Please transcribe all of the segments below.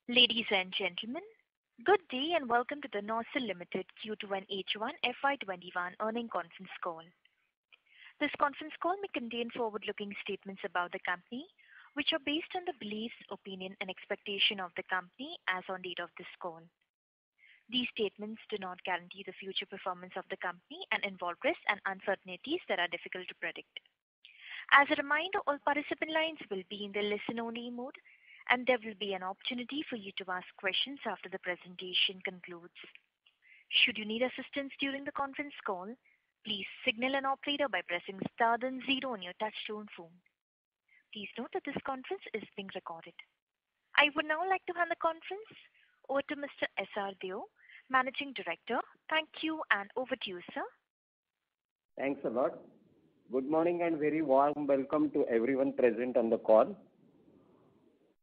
Ladies and gentlemen, good day and welcome to the NOCIL Limited Q2 and H1 FY21 earning conference call. This conference call may contain forward-looking statements about the company, which are based on the beliefs, opinion, and expectation of the company as on date of this call. These statements do not guarantee the future performance of the company and involve risks and uncertainties that are difficult to predict. As a reminder, all participant lines will be in the listen-only mode, and there will be an opportunity for you to ask questions after the presentation concludes. Should you need assistance during the conference call, please signal an operator by pressing star then 0 on your touchtone phone. Please note that this conference is being recorded. I would now like to hand the conference over to Mr. S.R. Deo, Managing Director. Thank you, and over to you, sir. Thanks a lot. Good morning and very warm welcome to everyone present on the call.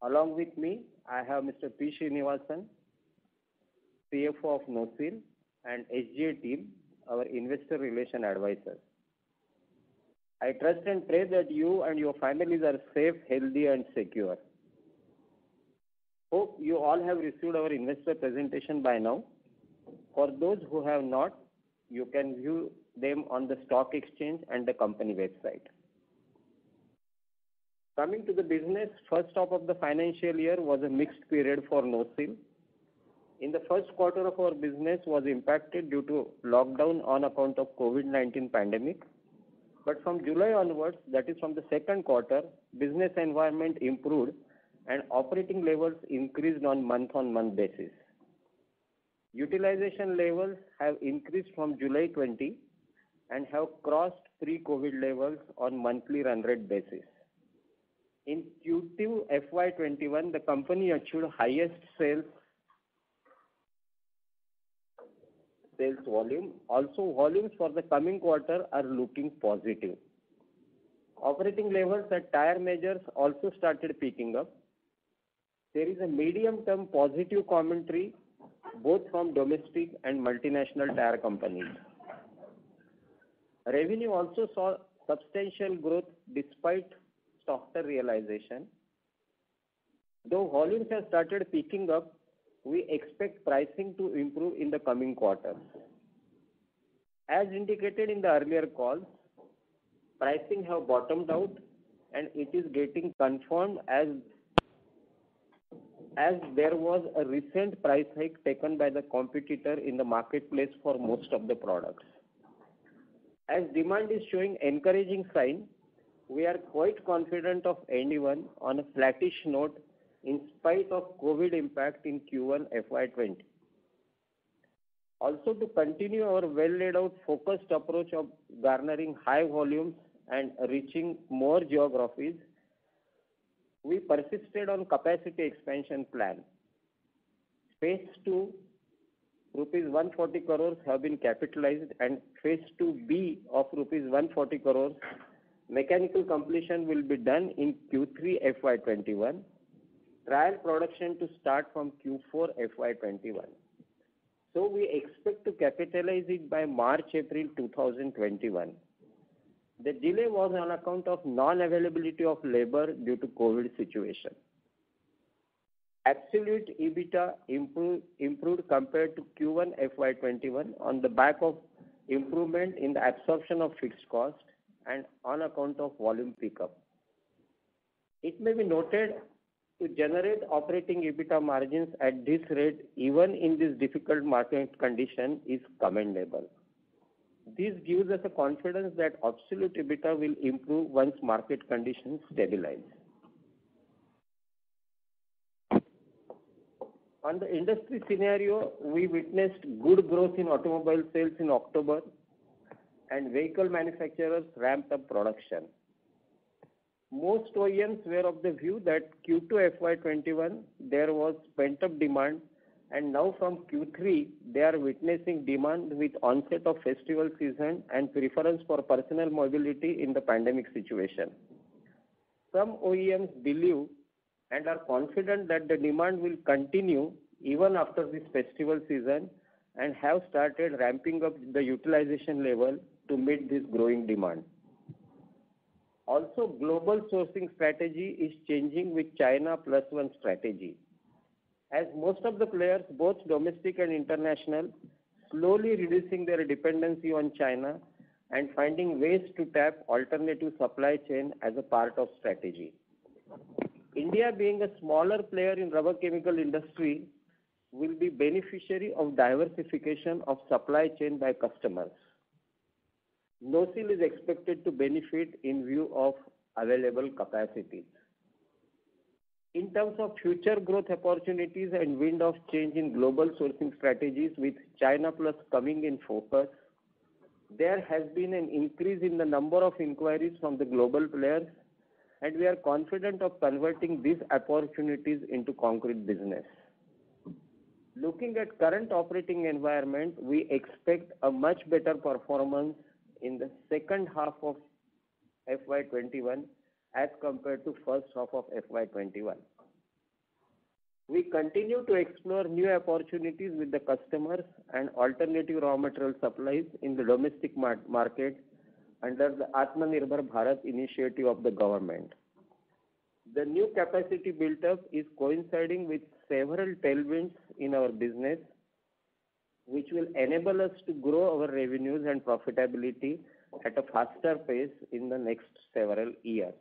Along with me, I have Mr. P. Srinivasan, CFO of NOCIL, and SGA team, our investor relation advisors. I trust and pray that you and your families are safe, healthy, and secure. Hope you all have received our investor presentation by now. For those who have not, you can view them on the stock exchange and the company website. Coming to the business, first half of the financial year was a mixed period for NOCIL. In the first quarter of our business was impacted due to lockdown on account of COVID-19 pandemic. But from July onwards, that is from the second quarter, business environment improved and operating levels increased on month-on-month basis. Utilization levels have increased from July 20 and have crossed pre-COVID levels on monthly run rate basis. In Q2 FY21, the company achieved highest sales volume. Also, volumes for the coming quarter are looking positive. Operating levels at tire majors also started picking up. There is a medium-term positive commentary both from domestic and multinational tire companies. Revenue also saw substantial growth despite softer realization. Though volumes have started picking up, we expect pricing to improve in the coming quarters. As indicated in the earlier calls, pricing have bottomed out and it is getting confirmed as there was a recent price hike taken by the competitor in the marketplace for most of the products. As demand is showing encouraging sign, we are quite confident of anyone on a flattish note in spite of COVID impact in Q1 FY20. Also, to continue our well laid out focused approach of garnering high volumes and reaching more geographies, we persisted on capacity expansion plan. Phase 2, rupees 140 crores have been capitalized, and phase 2B of rupees 140 crores mechanical completion will be done in Q3 FY21. Trial production to start from Q4 FY21. So we expect to capitalize it by March-April 2021. The delay was on account of non-availability of labor due to COVID situation. Absolute EBITDA improved compared to Q1 FY21 on the back of improvement in the absorption of fixed cost and on account of volume pickup. It may be noted to generate operating EBITDA margins at this rate even in this difficult market condition is commendable. This gives us a confidence that absolute EBITDA will improve once market conditions stabilize. On the industry scenario, we witnessed good growth in automobile sales in October and vehicle manufacturers ramped up production. Most OEMs were of the view that Q2 FY21 there was pent-up demand, and now from Q3 they are witnessing demand with onset of festival season and preference for personal mobility in the pandemic situation. Some OEMs believe and are confident that the demand will continue even after this festival season and have started ramping up the utilization level to meet this growing demand. Also, global sourcing strategy is changing with China plus one strategy. as most of the players, both domestic and international, slowly reducing their dependency on China and finding ways to tap alternative supply chain as a part of strategy. India, being a smaller player in rubber chemical industry, will be beneficiary of diversification of supply chain by customers. NOCIL is expected to benefit in view of available capacities. In terms of future growth opportunities and wind of change in global sourcing strategies with China Plus coming in focus, there has been an increase in the number of inquiries from the global players, and we are confident of converting these opportunities into concrete business. Looking at current operating environment, we expect a much better performance in the second half of FY21 as compared to first half of FY21. We continue to explore new opportunities with the customers and alternative raw material supplies in the domestic market under the Atmanirbhar Bharat initiative of the government. The new capacity built up is coinciding with several tailwinds in our business, which will enable us to grow our revenues and profitability at a faster pace in the next several years.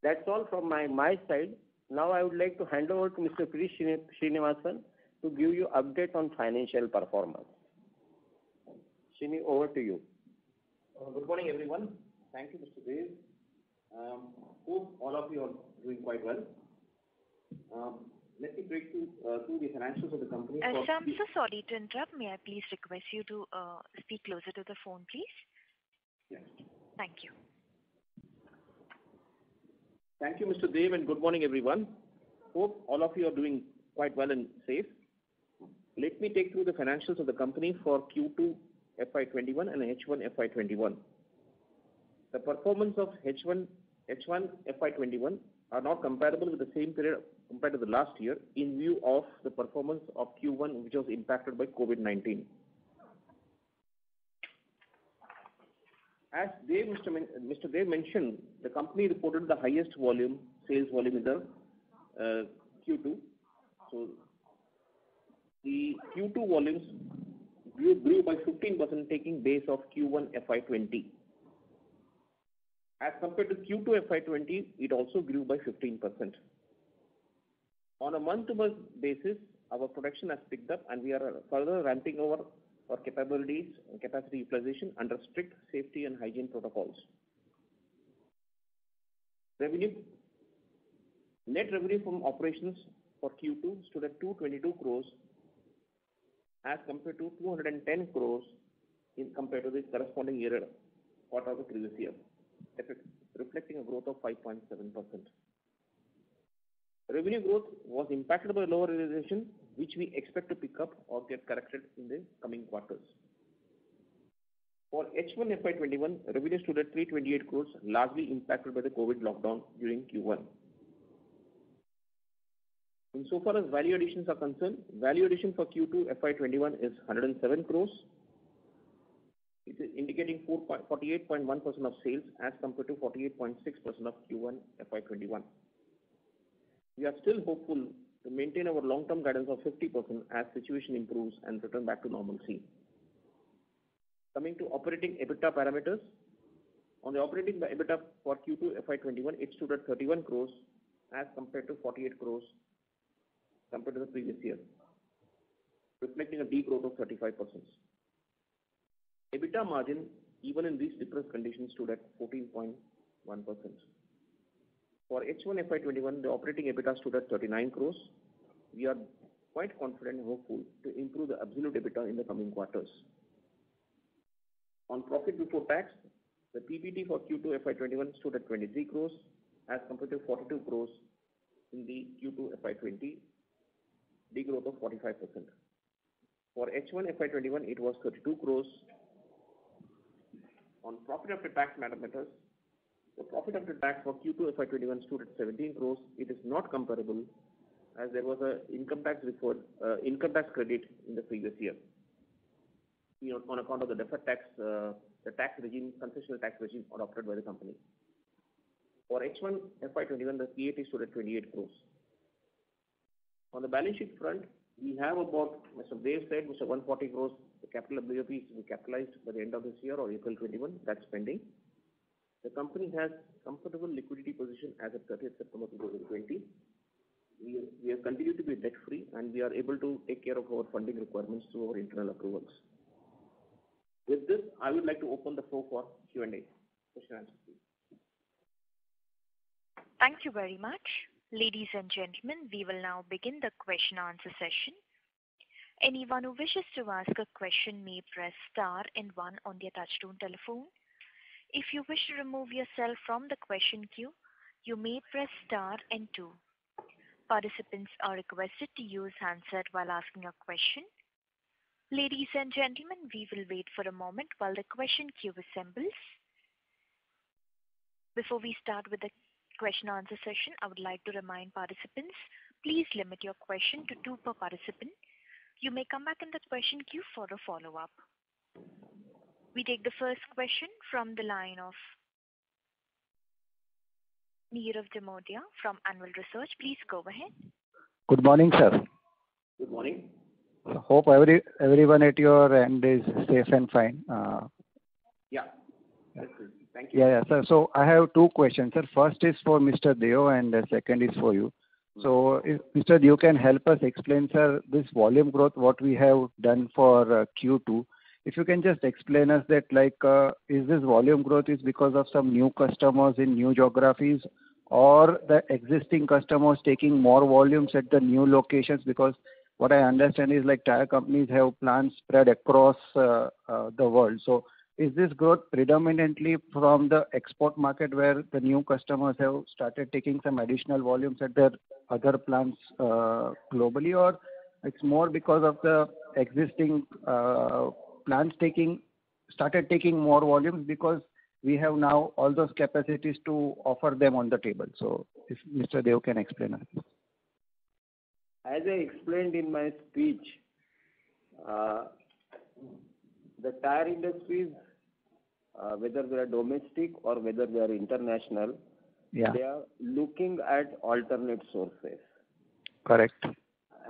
That's all from my side. Now I would like to hand over to Mr. P. Srinivasan to give you update on financial performance. Srini, over to you. Good morning, everyone. Thank you, Mr. Dev. Hope all of you are doing quite well. Let me break through the financials of the company. Sir, I'm so sorry to interrupt. May I please request you to speak closer to the phone, please? Yes. Thank you. Thank you, Mr. Dev, and good morning, everyone. Hope all of you are doing quite well and safe. Let me take through the financials of the company for Q2 FY21 and H1 FY21. The performance of H1 FY21 are not comparable with the same period compared to the last year in view of the performance of Q1, which was impacted by COVID-19. As Mr. Dev mentioned, the company reported the highest sales volume in the Q2. So the Q2 volumes grew by 15%, taking base of Q1 FY20. As compared to Q2 FY20, it also grew by 15%. On a month-to-month basis, our production has picked up, and we are further ramping over our capabilities and capacity utilization under strict safety and hygiene protocols. Net revenue from operations for Q2 stood at 222 crores as compared to 210 crores compared to the corresponding quarter of the previous year, reflecting a growth of 5.7%. Revenue growth was impacted by lower realization, which we expect to pick up or get corrected in the coming quarters. For H1 FY21, revenue stood at 328 crores, largely impacted by the COVID lockdown during Q1. Insofar as value additions are concerned, value addition for Q2 FY21 is 107 crores. It is indicating 48.1% of sales as compared to 48.6% of Q1 FY21. We are still hopeful to maintain our long-term guidance of 50% as situation improves and return back to normalcy. Coming to operating EBITDA parameters, on the operating EBITDA for Q2 FY21, it stood at 31 crores as compared to 48 crores compared to the previous year, reflecting a degrowth of 35%. EBITDA margin, even in these depressed conditions, stood at 14.1%. For H1 FY21, the operating EBITDA stood at 39 crores. We are quite confident and hopeful to improve the absolute EBITDA in the coming quarters. On profit before tax, the PBT for Q2 FY21 stood at 23 crores as compared to 42 crores in the Q2 FY20, degrowth of 45%. For H1 FY21, it was 32 crores. On profit after tax matters, the profit after tax for Q2 FY21 stood at 17 crores. It is not comparable as there was an income tax credit in the previous year, on account of the deferred tax, the concessional tax regime adopted by the company. For H1 FY21, the PAT stood at 28 crores. On the balance sheet front, we have about, Mr. Dev said, Mr. 140 crores, the capital WIP is to be capitalized by the end of this year or April 21. That's pending. The company has comfortable liquidity position as of 30th September 2020. We have continued to be debt-free, and we are able to take care of our funding requirements through our internal accruals. With this, I would like to open the floor for Q&A. Question and answer, please. Thank you very much. Ladies and gentlemen, we will now begin the question answer session. Anyone who wishes to ask a question may press star and 1 on their touchtone telephone. If you wish to remove yourself from the question queue, you may press star and 2. Participants are requested to use handset while asking a question. Ladies and gentlemen, we will wait for a moment while the question queue assembles. Before we start with the question answer session, I would like to remind participants, please limit your question to 2 per participant. You may come back in the question queue for a follow-up. We take the first question from the line of Nirav Dimodia from Annual Research. Please go ahead. Good morning, sir. Good morning. Hope everyone at your end is safe and fine. Yeah. Thank you. Yeah, sir. So I have 2 questions, sir. First is for Mr. Deo and the second is for you. So if Mr. Deo can help us explain, sir, this volume growth, what we have done for Q2. If you can just explain us that, is this volume growth is because of some new customers in new geographies or the existing customers taking more volumes at the new locations? Because what I understand is tire companies have plants spread across the world. So is this growth predominantly from the export market where the new customers have started taking some additional volumes at their other plants globally, or it's more because of the existing plants started taking more volumes because we have now all those capacities to offer them on the table? So if Mr. Deo can explain us. As I explained in my speech, the tire industries, whether they are domestic or whether they are international, they are looking at alternate sources. Correct.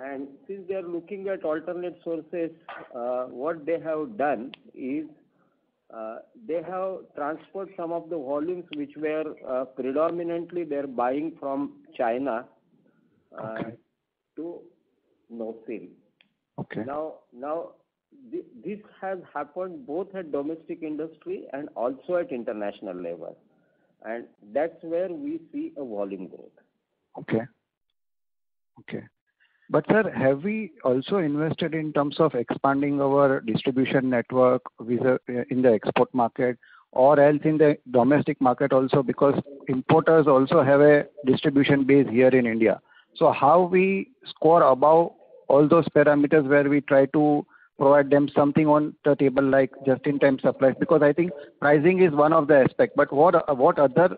And since they are looking at alternate sources, what they have done is they have transferred some of the volumes which were predominantly they're buying from China to NOCIL. Okay. Now this has happened both at domestic industry and also at international level, and that's where we see a volume growth. Okay. But sir, have we also invested in terms of expanding our distribution network in the export market or else in the domestic market also, because importers also have a distribution base here in India? So how we score above all those parameters where we try to provide them something on the table like just-in-time supplies? Because I think pricing is one of the aspects, but what other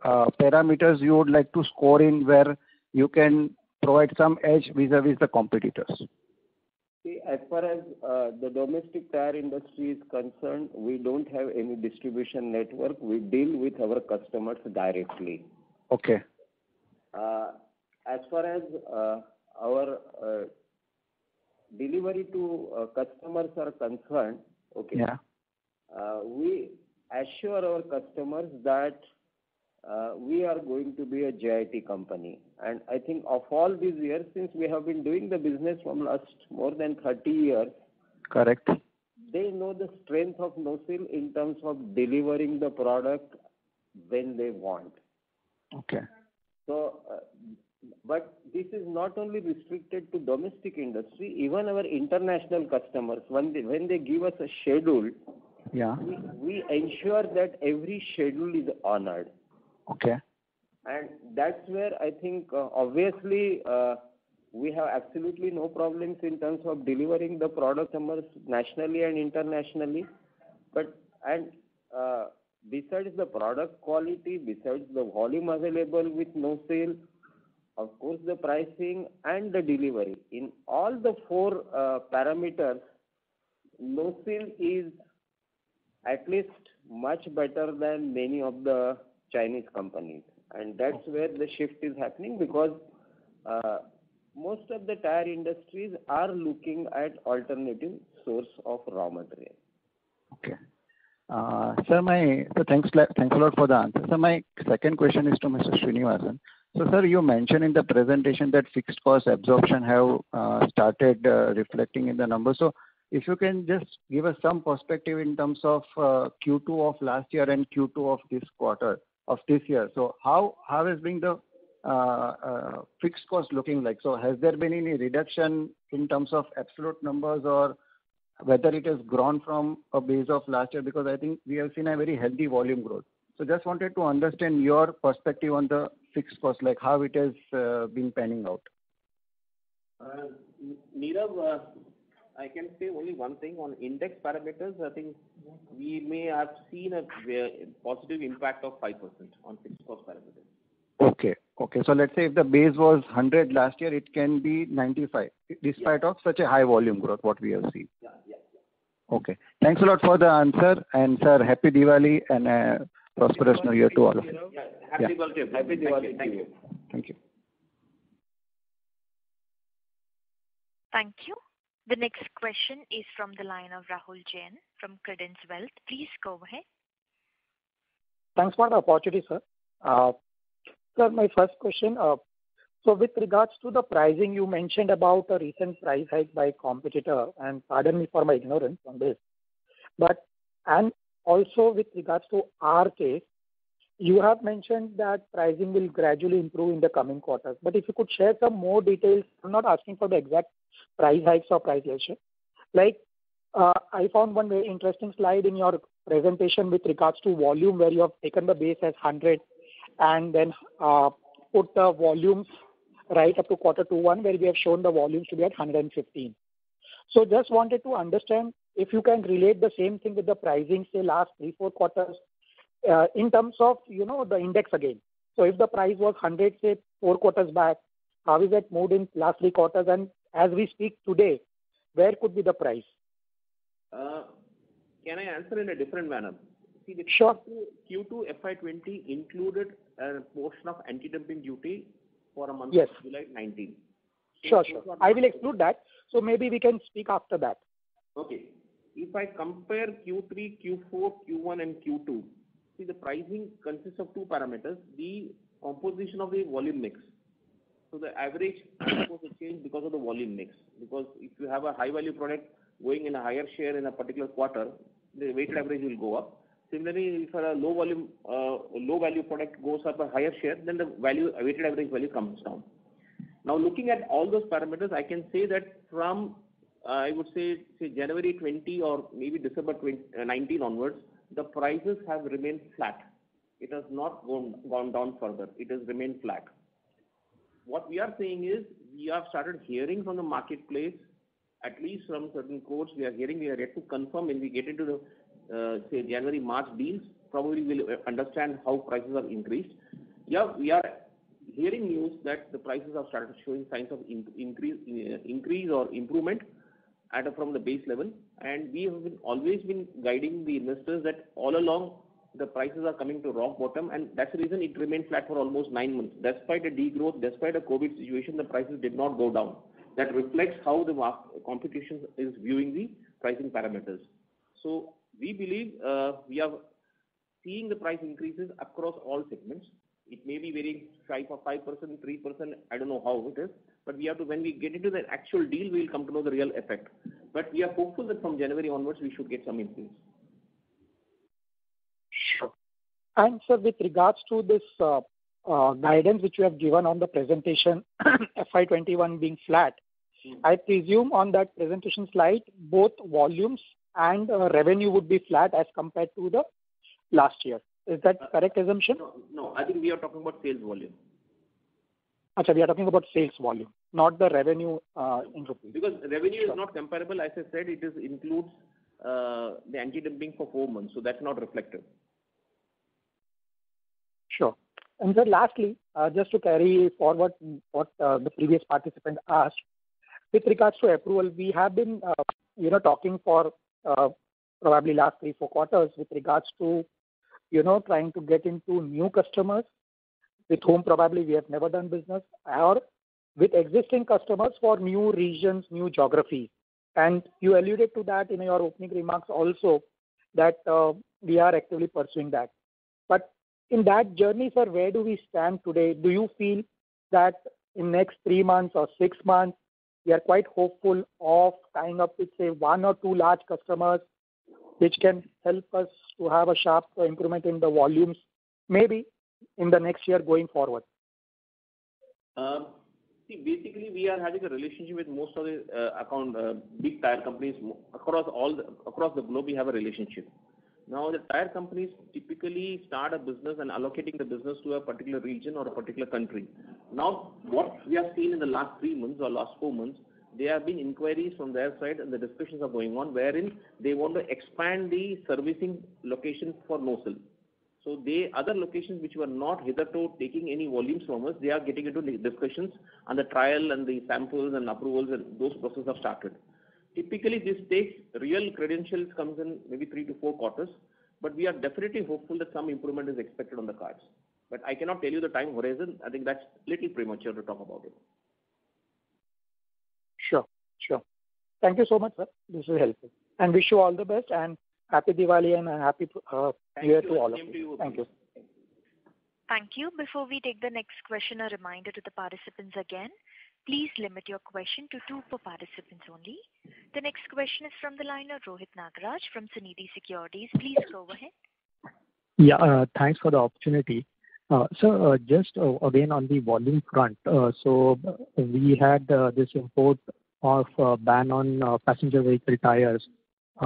parameters you would like to score in where you can provide some edge vis-a-vis the competitors? See, as far as the domestic tire industry is concerned, we don't have any distribution network. We deal with our customers directly. Okay. As far as our delivery to customers are concerned, we assure our customers that we are going to be a JIT company. And I think of all these years, since we have been doing the business from last more than 30 years, correct, they know the strength of NOCIL in terms of delivering the product when they want. Okay. So, but this is not only restricted to domestic industry, even our international customers, when they give us a schedule, we ensure that every schedule is honored. Okay. And that's where I think, obviously, we have absolutely no problems in terms of delivering the product numbers nationally and internationally. Besides the product quality, besides the volume available with NOCIL, of course, the pricing and the delivery. In all the 4 parameters, NOCIL is at least much better than many of the Chinese companies. And that's where the shift is happening, because most of the tire industries are looking at alternative source of raw material. Okay. Sir, thanks a lot for the answer. So my second question is to Mr. Srinivasan. So, sir, you mentioned in the presentation that fixed cost absorption have started reflecting in the numbers. So, if you can just give us some perspective in terms of Q2 of last year and Q2 of this quarter of this year. So, how has been the fixed cost looking like? So, has there been any reduction in terms of absolute numbers, or whether it has grown from a base of last year? Because I think we have seen a very healthy volume growth. So just wanted to understand your perspective on the fixed cost, like how it has been panning out. Nirav, I can say only one thing on index parameters. I think we may have seen a positive impact of 5% on fixed cost parameters. Okay. So let's say if the base was 100 last year, it can be 95, despite of such a high volume growth, what we have seen. Yeah. Okay. Thanks a lot for the answer. And sir, happy Diwali and prosperous New Year to all of you. Yeah. Happy Diwali. Happy Diwali. Thank you. Thank you. Thank you. The next question is from the line of Rahul Jain from Credence Wealth. Please go ahead. Thanks for the opportunity, sir. Sir, my first question, so with regards to the pricing, you mentioned about a recent price hike by competitor, and pardon me for my ignorance on this. And also with regards to our case, you have mentioned that pricing will gradually improve in the coming quarters. But if you could share some more details, I'm not asking for the exact price hikes or price reduction. Like, I found one very interesting slide in your presentation with regards to volume, where you have taken the base as 100 and then put the volumes right up to Q1, where we have shown the volumes to be at 115. So just wanted to understand if you can relate the same thing with the pricing, say last 3-4 quarters, in terms of, the index again. So if the price was 100, say 4 quarters back, how is it moved in last 3 quarters? And as we speak today, where could be the price? Can I answer in a different manner? See, the Sure. Q2 FY20 included a portion of anti-dumping duty for a month Yes. of July 19. Sure. I will exclude that. So maybe we can speak after that. Okay. If I compare Q3, Q4, Q1 and Q2, see the pricing consists of 2 parameters, the composition of the volume mix. So the average will change because of the volume mix. Because if you have a high value product going in a higher share in a particular quarter, the weighted average will go up. Similarly, if a low value product goes up a higher share, then the weighted average value comes down. Now looking at all those parameters, I can say that from I would say January 20 or maybe December 19 onwards, the prices have remained flat. It has not gone down further. It has remained flat. What we are saying is we have started hearing from the marketplace, at least from certain quotes we are yet to confirm when we get into the say January-March deals, probably we'll understand how prices have increased. Yeah, we are hearing news that the prices have started showing signs of increase or improvement from the base level, and we have always been guiding the investors that all along the prices are coming to rock bottom, and that's the reason it remained flat for almost 9 months. Despite a degrowth, despite a COVID situation, the prices did not go down. That reflects how the competition is viewing the pricing parameters. So we believe we are seeing the price increases across all segments. It may be varying 5%, 3%, I don't know how it is, but we have to, when we get into the actual deal, we'll come to know the real effect. But we are hopeful that from January onwards, we should get some increase. Sure. And sir, with regards to this guidance which you have given on the presentation, FY21 being flat, I presume on that presentation slide, both volumes and revenue would be flat as compared to the last year. Is that correct assumption? No, I think we are talking about sales volume. Achha, we are talking about sales volume, not the revenue in rupees. Because revenue is not comparable. As I said, it includes the anti-dumping for 4 months, so that's not reflective. Sure. And then lastly, just to carry forward what the previous participant asked, with regards to approval, we have been, talking for probably last 3-4 quarters with regards to, trying to get into new customers with whom probably we have never done business, or with existing customers for new regions, new geographies. And you alluded to that in your opening remarks also, that we are actively pursuing that. But in that journey, sir, where do we stand today? Do you feel that in next 3 months or 6 months, we are quite hopeful of tying up with, say, 1 or 2 large customers, which can help us to have a sharp improvement in the volumes, maybe in the next year going forward? Basically, we are having a relationship with most of the big tire companies across the globe. We have a relationship. Now, the tire companies typically start a business and allocating the business to a particular region or a particular country. Now, what we have seen in the last 3 months or last 4 months, there have been inquiries from their side and the discussions are going on wherein they want to expand the servicing locations for NOCIL. So other locations which were not hitherto taking any volumes from us, they are getting into discussions and the trial and the samples and approvals and those processes have started. Typically, this takes real credentials comes in maybe 3 to 4 quarters, but we are definitely hopeful that some improvement is expected on the cards. But I cannot tell you the time horizon. I think that's a little premature to talk about it. Sure. Thank you so much, sir. This is helpful. And wish you all the best and happy Diwali and a happy New Year to all of you. Thank you. Thank you. Before we take the next question, a reminder to the participants again. Please limit your question to 2 per participants only. The next question is from the line of Rohit Nagaraj from Sunidhi Securities. Please go ahead. Yeah, thanks for the opportunity. So just again on the volume front, so we had this import of ban on passenger vehicle tires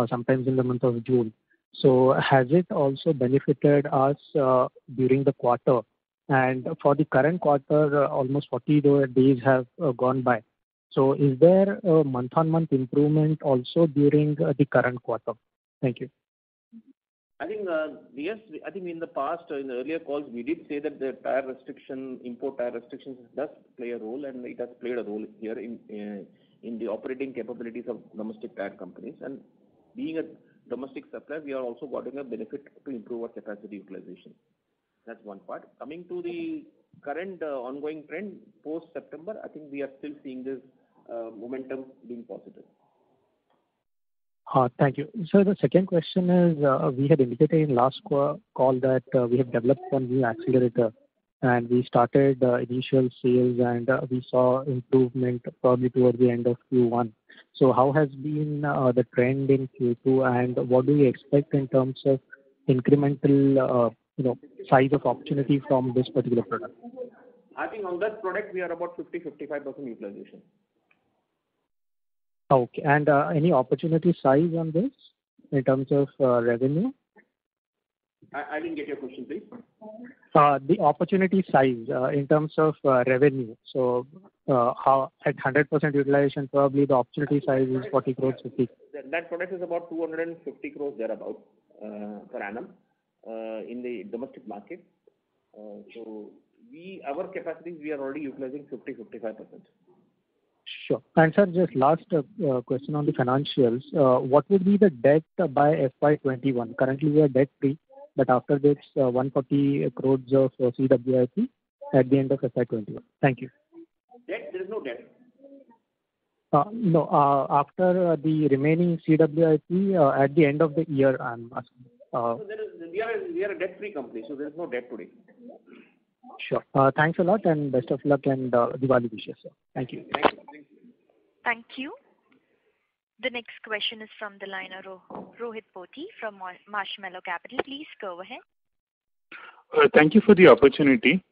sometimes in the month of June. So has it also benefited us during the quarter? And for the current quarter, almost 40 days have gone by. So is there a month-on-month improvement also during the current quarter? Thank you. I think, yes, I think in the past, in the earlier calls, we did say that the import tire restrictions does play a role, and it has played a role here in the operating capabilities of domestic tire companies. And being a domestic supplier, we are also getting a benefit to improve our capacity utilization. That's one part. Coming to the current ongoing trend post-September, I think we are still seeing this momentum being positive. Thank you. So the second question is, we had indicated in last call that we have developed one new accelerator and we started initial sales and we saw improvement probably towards the end of Q1. So how has been the trend in Q2 and what do we expect in terms of incremental size of opportunity from this particular product? I think on that product we are about 50-55% utilization. Okay. And any opportunity size on this in terms of revenue? I didn't get your question, please. The opportunity size in terms of revenue. So how at 100% utilization, probably the opportunity size is 40 crores, 50. That product is about 250 crores thereabout per annum in the domestic market. So our capacities, we are already utilizing 50-55%. Sure. And sir, just last question on the financials. What would be the debt by FY21? Currently we are debt free, but after this 140 crores of CWIP at the end of FY21. Thank you. Debt? There is no debt. No, after the remaining CWIP at the end of the year, I'm asking. So we are a debt-free company, so there is no debt today. Sure. Thanks a lot and best of luck and Diwali wishes, sir. Thank you. Thank you. The next question is from the line of Rohit Potti from Marshmallow Capital. Please go ahead. Thank you for the opportunity.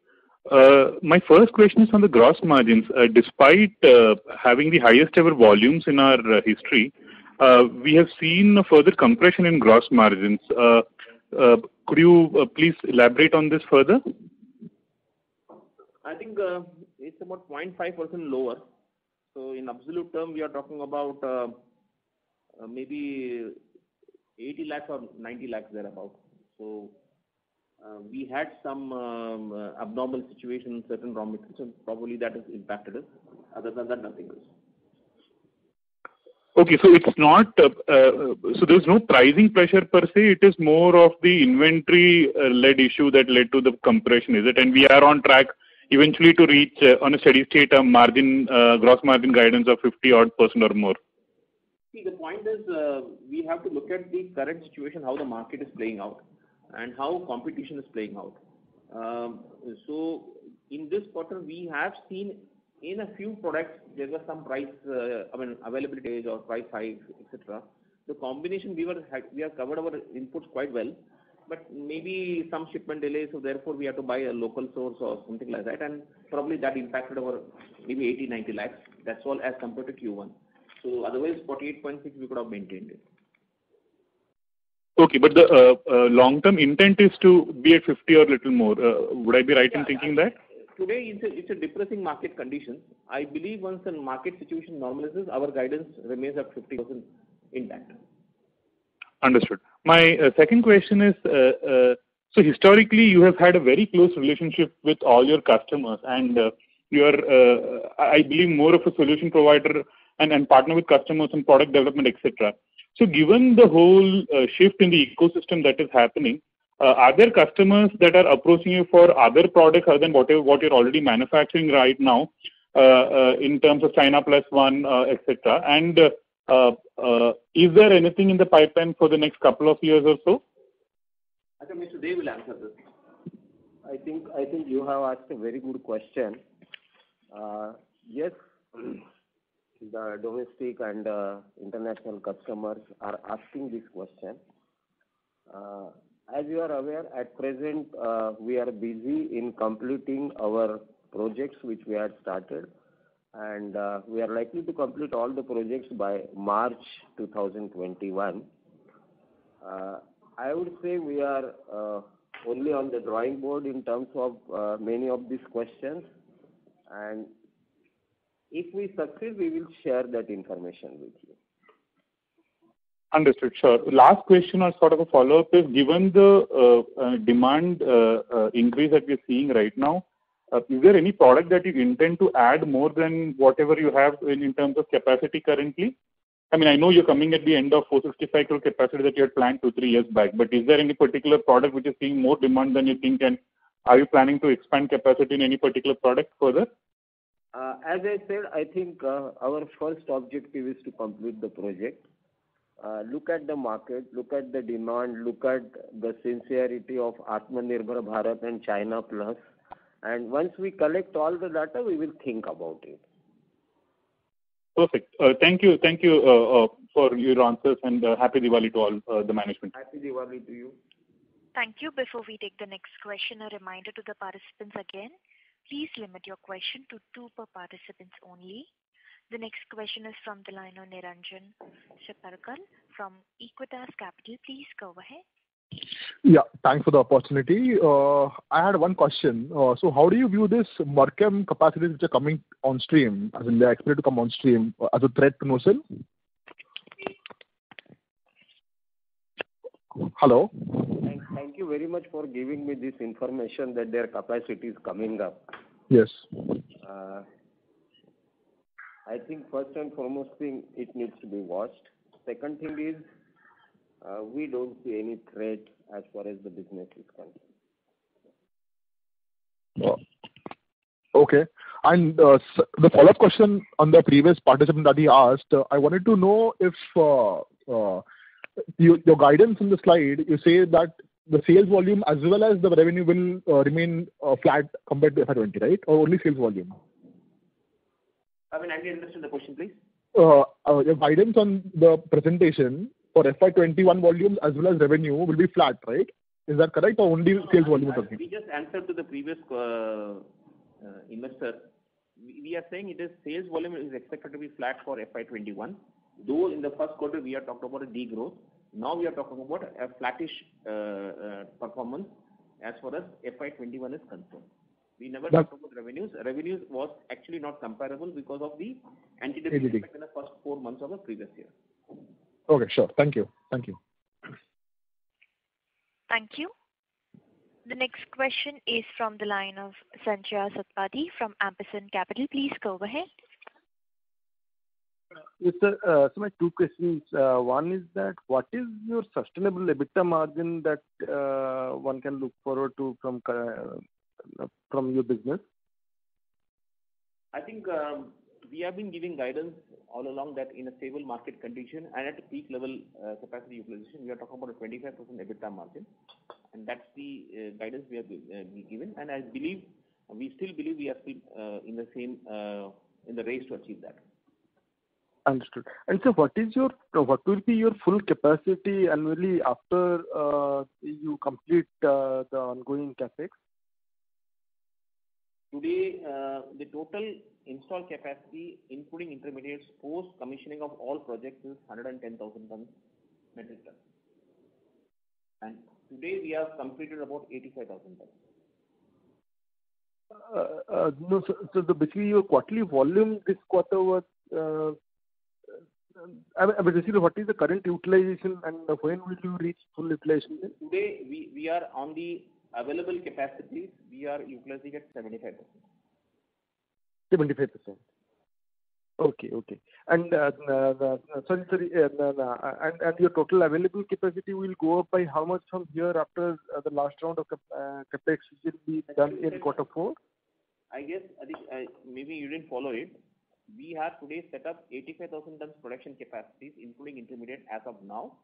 My first question is on the gross margins. Despite having the highest ever volumes in our history, we have seen a further compression in gross margins. Could you please elaborate on this further? I think it's about 0.5% lower. So in absolute term, we are talking about maybe 80 lakhs or 90 lakhs thereabout. So we had some abnormal situation in certain raw materials, and probably that has impacted us. Other than that, nothing else. Okay, so it's not, so there's no pricing pressure per se, it is more of the inventory led issue that led to the compression, is it? And we are on track eventually to reach on a steady state margin, gross margin guidance of 50% or more? See, the point is we have to look at the current situation, how the market is playing out and how competition is playing out. So in this quarter, we have seen in a few products, there was some price, availability or price hikes, etc. The combination, we have covered our inputs quite well, but maybe some shipment delays, so therefore we have to buy a local source or something like that, and probably that impacted our maybe 80-90 lakhs. That's all as compared to Q1. So otherwise, 48.6 we could have maintained it. Okay, but the long-term intent is to be at 50 or little more. Would I be right in thinking that? Today it's a depressing market condition. I believe once the market situation normalizes, our guidance remains at 50% intact. Understood. My second question is, so historically you have had a very close relationship with all your customers, and you are, I believe, more of a solution provider and partner with customers in product development, etc. So given the whole shift in the ecosystem that is happening, are there customers that are approaching you for other products other than what you're already manufacturing right now, in terms of China Plus One, etc.? And is there anything in the pipeline for the next couple of years or so? I think Mr. Dev will answer this. I think you have asked a very good question. Yes, the domestic and international customers are asking this question. As you are aware, at present we are busy in completing our projects which we had started, and we are likely to complete all the projects by March 2021. I would say we are only on the drawing board in terms of many of these questions, and if we succeed, we will share that information with you. Understood. Sure. Last question or sort of a follow-up is, given the demand increase that we're seeing right now, is there any product that you intend to add more than whatever you have in terms of capacity currently? I mean, I know you're coming at the end of 465 crore capacity that you had planned 2-3 years back, but is there any particular product which is seeing more demand than you think, and are you planning to expand capacity in any particular product further? As I said, I think our first objective is to complete the project. Look at the market, look at the demand, look at the sincerity of Atmanirbhar Bharat and China Plus. And once we collect all the data, we will think about it. Perfect. Thank you for your answers, and happy Diwali to all the management. Happy Diwali to you. Thank you. Before we take the next question, a reminder to the participants again. Please limit your question to 2 per participants only. The next question is from the line of Niranjan Shaparkar from Equitas Capital. Please go ahead. Yeah, thanks for the opportunity. I had one question. So how do you view this Merchem capacities which are coming on stream, as in they are expected to come on stream, as a threat to NOCIL? Hello? Thank you very much for giving me this information that their capacity is coming up. Yes. I think first and foremost thing, it needs to be watched. Second thing is, we don't see any threat as far as the business is concerned. Okay. And the follow-up question on the previous participant that he asked, I wanted to know if your guidance in the slide, you say that the sales volume as well as the revenue will remain flat compared to FY20, right? Or only sales volume? I didn't understand the question, please. Your guidance on the presentation for FY21 volumes as well as revenue will be flat, right? Is that correct, or only sales volume? We just answered to the previous investor. We are saying it is sales volume is expected to be flat for FY21. Though in the first quarter we are talking about a degrowth. Now we are talking about a flattish performance as far as FY21 is concerned. We never talked about revenues. Revenues was actually not comparable because of the anti-dumping effect in the first 4 months of the previous year. Okay, sure. Thank you. Thank you. The next question is from the line of Sanjaya Satpathy from Ampersand Capital. Please go ahead. Yes, sir. So my 2 questions. One is that what is your sustainable EBITDA margin that one can look forward to from your business? I think we have been giving guidance all along that in a stable market condition and at a peak level capacity utilization, we are talking about a 25% EBITDA margin, and that's the guidance we have given. And we still believe we are still in the race to achieve that. Understood. And so what will be your full capacity annually after you complete the ongoing capex? Today, the total installed capacity, including intermediates, post commissioning of all projects, is 110,000 metric tons. And today we have completed about 85,000 tons. No, so basically your quarterly volume this quarter was. Basically, what is the current utilization and when will you reach full utilization? Today we are on the available capacities, we are utilizing at 75%. 75%. Okay. And and your total available capacity will go up by how much from here after the last round of capex will be done in quarter 4? I guess maybe you didn't follow it. We have today set up 85,000 tons production capacities, including intermediate as of now.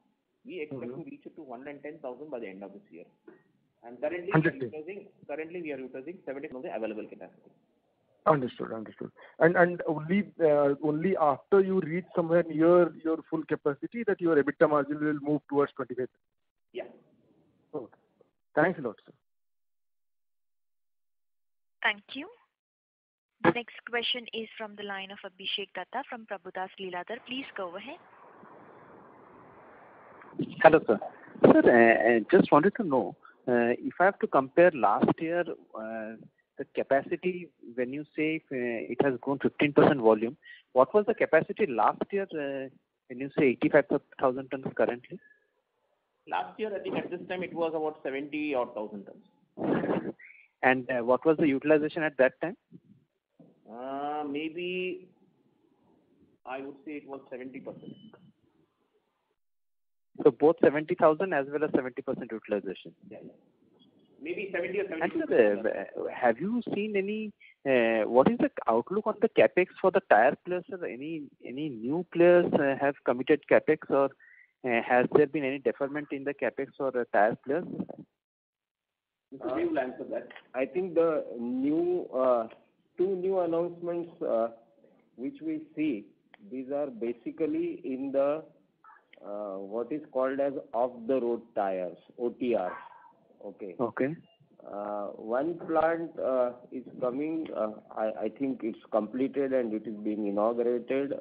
We expect to reach it to 110,000 by the end of this year. And currently we are utilizing 70% of the available capacity. Understood. And only after you reach somewhere near your full capacity that your EBITDA margin will move towards 25%. Yeah. Okay. Thanks a lot, sir. Thank you. The next question is from the line of Abhishek Datta from Prabhudas Lilladher. Please go ahead. Hello, sir. Sir, I just wanted to know, if I have to compare last year, the capacity, when you say it has grown 15% volume, what was the capacity last year when you say 85,000 tons currently? Last year, I think at this time it was about 70,000 tons. And what was the utilization at that time? Maybe I would say it was 70%. So both 70,000 as well as 70% utilization. Yeah. Maybe 70 or 72%. And sir, have you seen any? What is the outlook on the capex for the tire players? Any new players have committed capex, or has there been any deferment in the capex for the tire players? We will answer that. I think the two new announcements which we see, these are basically in the what is called as off-the-road tires, OTR. Okay. One plant is coming. I think it's completed and it is being inaugurated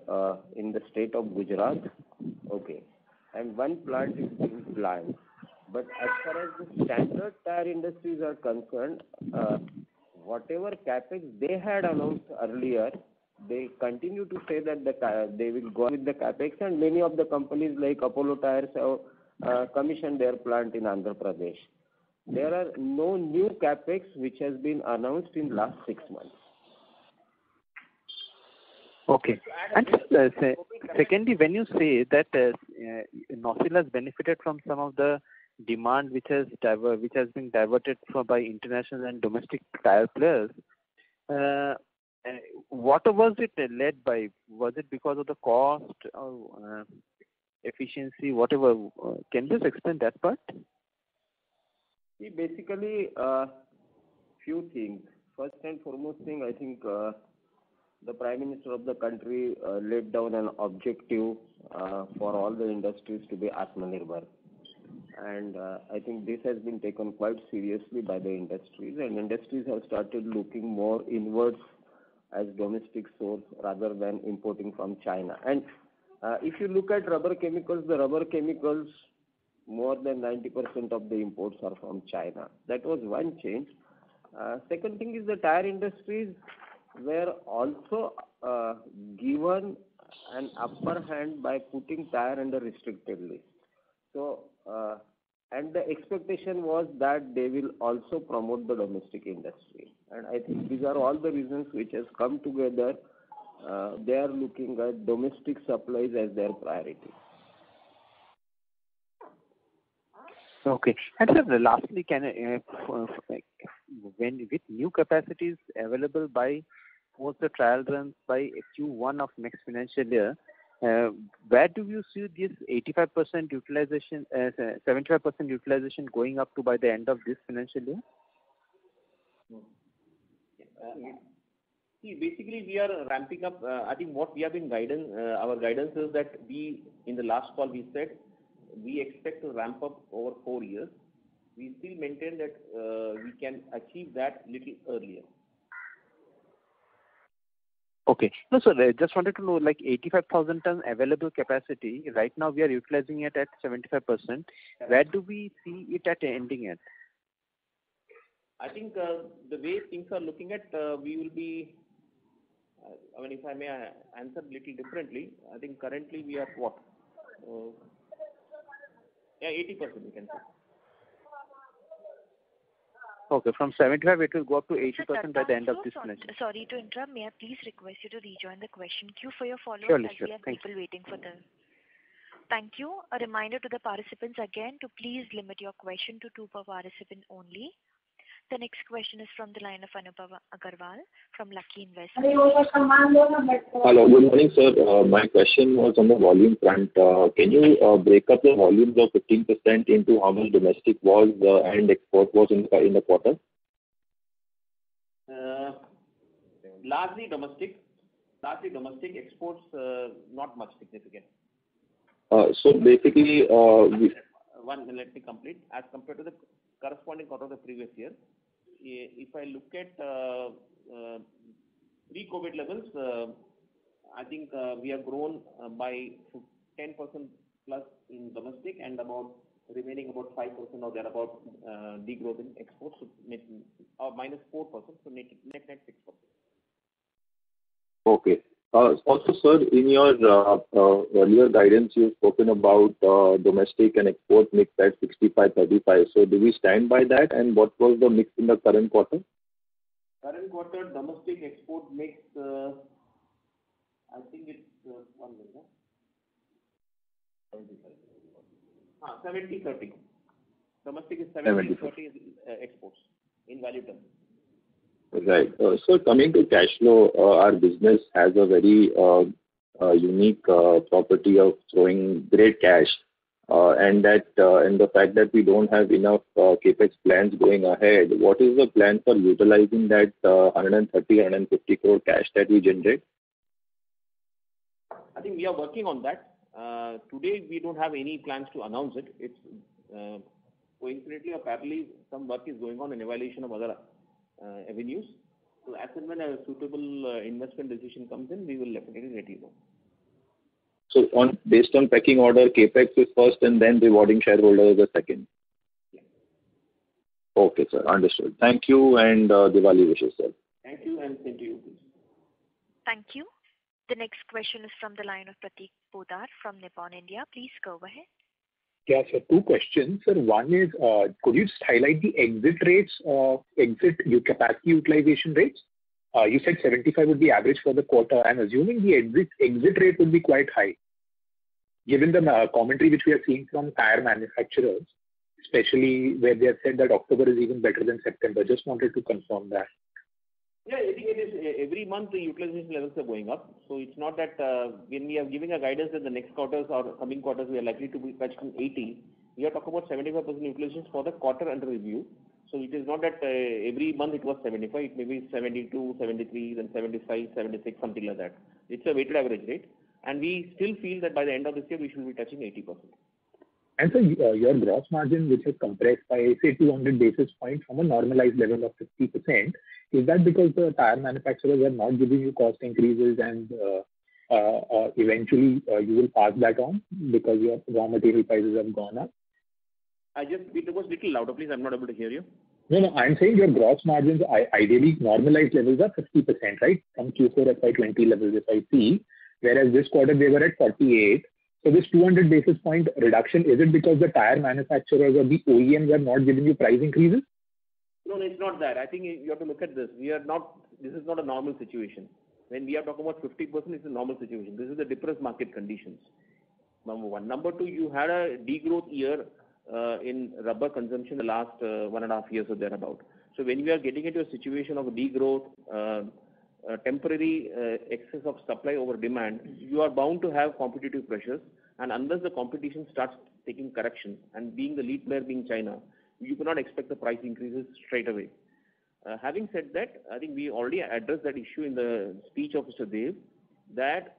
in the state of Gujarat. Okay. And one plant is being planned. But as far as the standard tire industries are concerned, whatever capex they had announced earlier, they continue to say that they will go with the capex, and many of the companies like Apollo Tires have commissioned their plant in Andhra Pradesh. There are no new capex which has been announced in last 6 months. Okay. And secondly, when you say that NOCIL has benefited from some of the demand which has been diverted by international and domestic tire players, what was it led by? Was it because of the cost or efficiency, whatever? Can you just explain that part? See, basically, few things. First and foremost thing, I think the Prime Minister of the country laid down an objective for all the industries to be Atmanirbhar. And I think this has been taken quite seriously by the industries, and industries have started looking more inwards as domestic source rather than importing from China. And if you look at rubber chemicals, more than 90% of the imports are from China. That was one change. Second thing is the tire industries were also given an upper hand by putting tire under restricted list. So, and the expectation was that they will also promote the domestic industry. And I think these are all the reasons which has come together. They are looking at domestic supplies as their priority. Okay. And sir, lastly, when with new capacities available by post the trial runs by Q1 of next financial year, where do you see this 85% utilization, 75% utilization going up to by the end of this financial year? See, basically we are ramping up. I think what we have been our guidance is that in the last call we said we expect to ramp up over 4 years. We still maintain that we can achieve that little earlier. Okay. No, sir, I just wanted to know, like 85,000 ton available capacity, right now we are utilizing it at 75%. Where do we see it at ending at? I think the way things are looking at, we will be, if I may answer a little differently, I think currently we are what? 80% we can say. Okay, from 75 it will go up to 80% by the end of this financial year. Sorry to interrupt. May I please request you to rejoin the question queue for your follow-up Surely, as we have people waiting for them. Thank you. A reminder to the participants again to please limit your question to 2 per participant only. The next question is from the line of Anubhav Agarwal from Lucky Investments. Hello, good morning, sir. My question was on the volume front. Can you break up the volumes of 15% into how much domestic was and export was in the quarter? Largely domestic. Exports not much significant. So basically, let me complete. As compared to the corresponding quarter of the previous year, if I look at pre-COVID levels, I think we have grown by 10% plus in domestic and remaining about 5% or thereabout degrowth in exports, minus 4%, so net 6%. Okay. Also, sir, in your earlier guidance, you've spoken about domestic and export mix at 65-35. So do we stand by that? And what was the mix in the current quarter? Current quarter domestic export mix, I think it's 70-30. Domestic is 70-30 exports in value terms. Right. So coming to cash flow, our business has a very unique property of throwing great cash, and the fact that we don't have enough capex plans going ahead. What is the plan for utilizing that 130-150 crore cash that we generate? I think we are working on that. Today we don't have any plans to announce it. It's coincidentally or parallelly some work is going on in evaluation of other avenues. So as and when a suitable investment decision comes in, we will definitely let you know. So based on pecking order, capex is first and then rewarding shareholders is second. Yeah. Okay, sir. Understood. Thank you and Diwali wishes, sir. Thank you and same to you, please. Thank you. The next question is from the line of Pratik Podar from Nippon India. Please go ahead. Yes, sir. 2 questions. Sir, one is, could you just highlight the exit rates of capacity utilization rates? You said 75 would be average for the quarter. I'm assuming the exit rate would be quite high, given the commentary which we are seeing from tire manufacturers, especially where they have said that October is even better than September. Just wanted to confirm that. Yeah, I think it is every month the utilization levels are going up. So it's not that when we are giving a guidance that the next quarters or coming quarters we are likely to be touching 80, we are talking about 75% utilization for the quarter under review. So it is not that every month it was 75, it may be 72, 73, then 75, 76, something like that. It's a weighted average rate. And we still feel that by the end of this year we should be touching 80%. And so your gross margin, which has compressed by, say, 200 basis points from a normalized level of 50%, is that because the tire manufacturers are not giving you cost increases and eventually you will pass that on because your raw material prices have gone up? It was a little louder, please. I'm not able to hear you. No, I'm saying your gross margins, ideally normalized levels are 50%, right? From Q4 FY20 levels, if I see, whereas this quarter they were at 48. So this 200 basis point reduction, is it because the tire manufacturers or the OEMs are not giving you price increases? No, it's not that. I think you have to look at this. This is not a normal situation. When we are talking about 50%, it's a normal situation. This is the depressed market conditions. Number one. Number two, you had a degrowth year in rubber consumption the last 1.5 years or thereabout. So when we are getting into a situation of degrowth, temporary excess of supply over demand, you are bound to have competitive pressures. And unless the competition starts taking correction, and being the lead player being China, you cannot expect the price increases straight away. Having said that, I think we already addressed that issue in the speech of Mr. Dev, that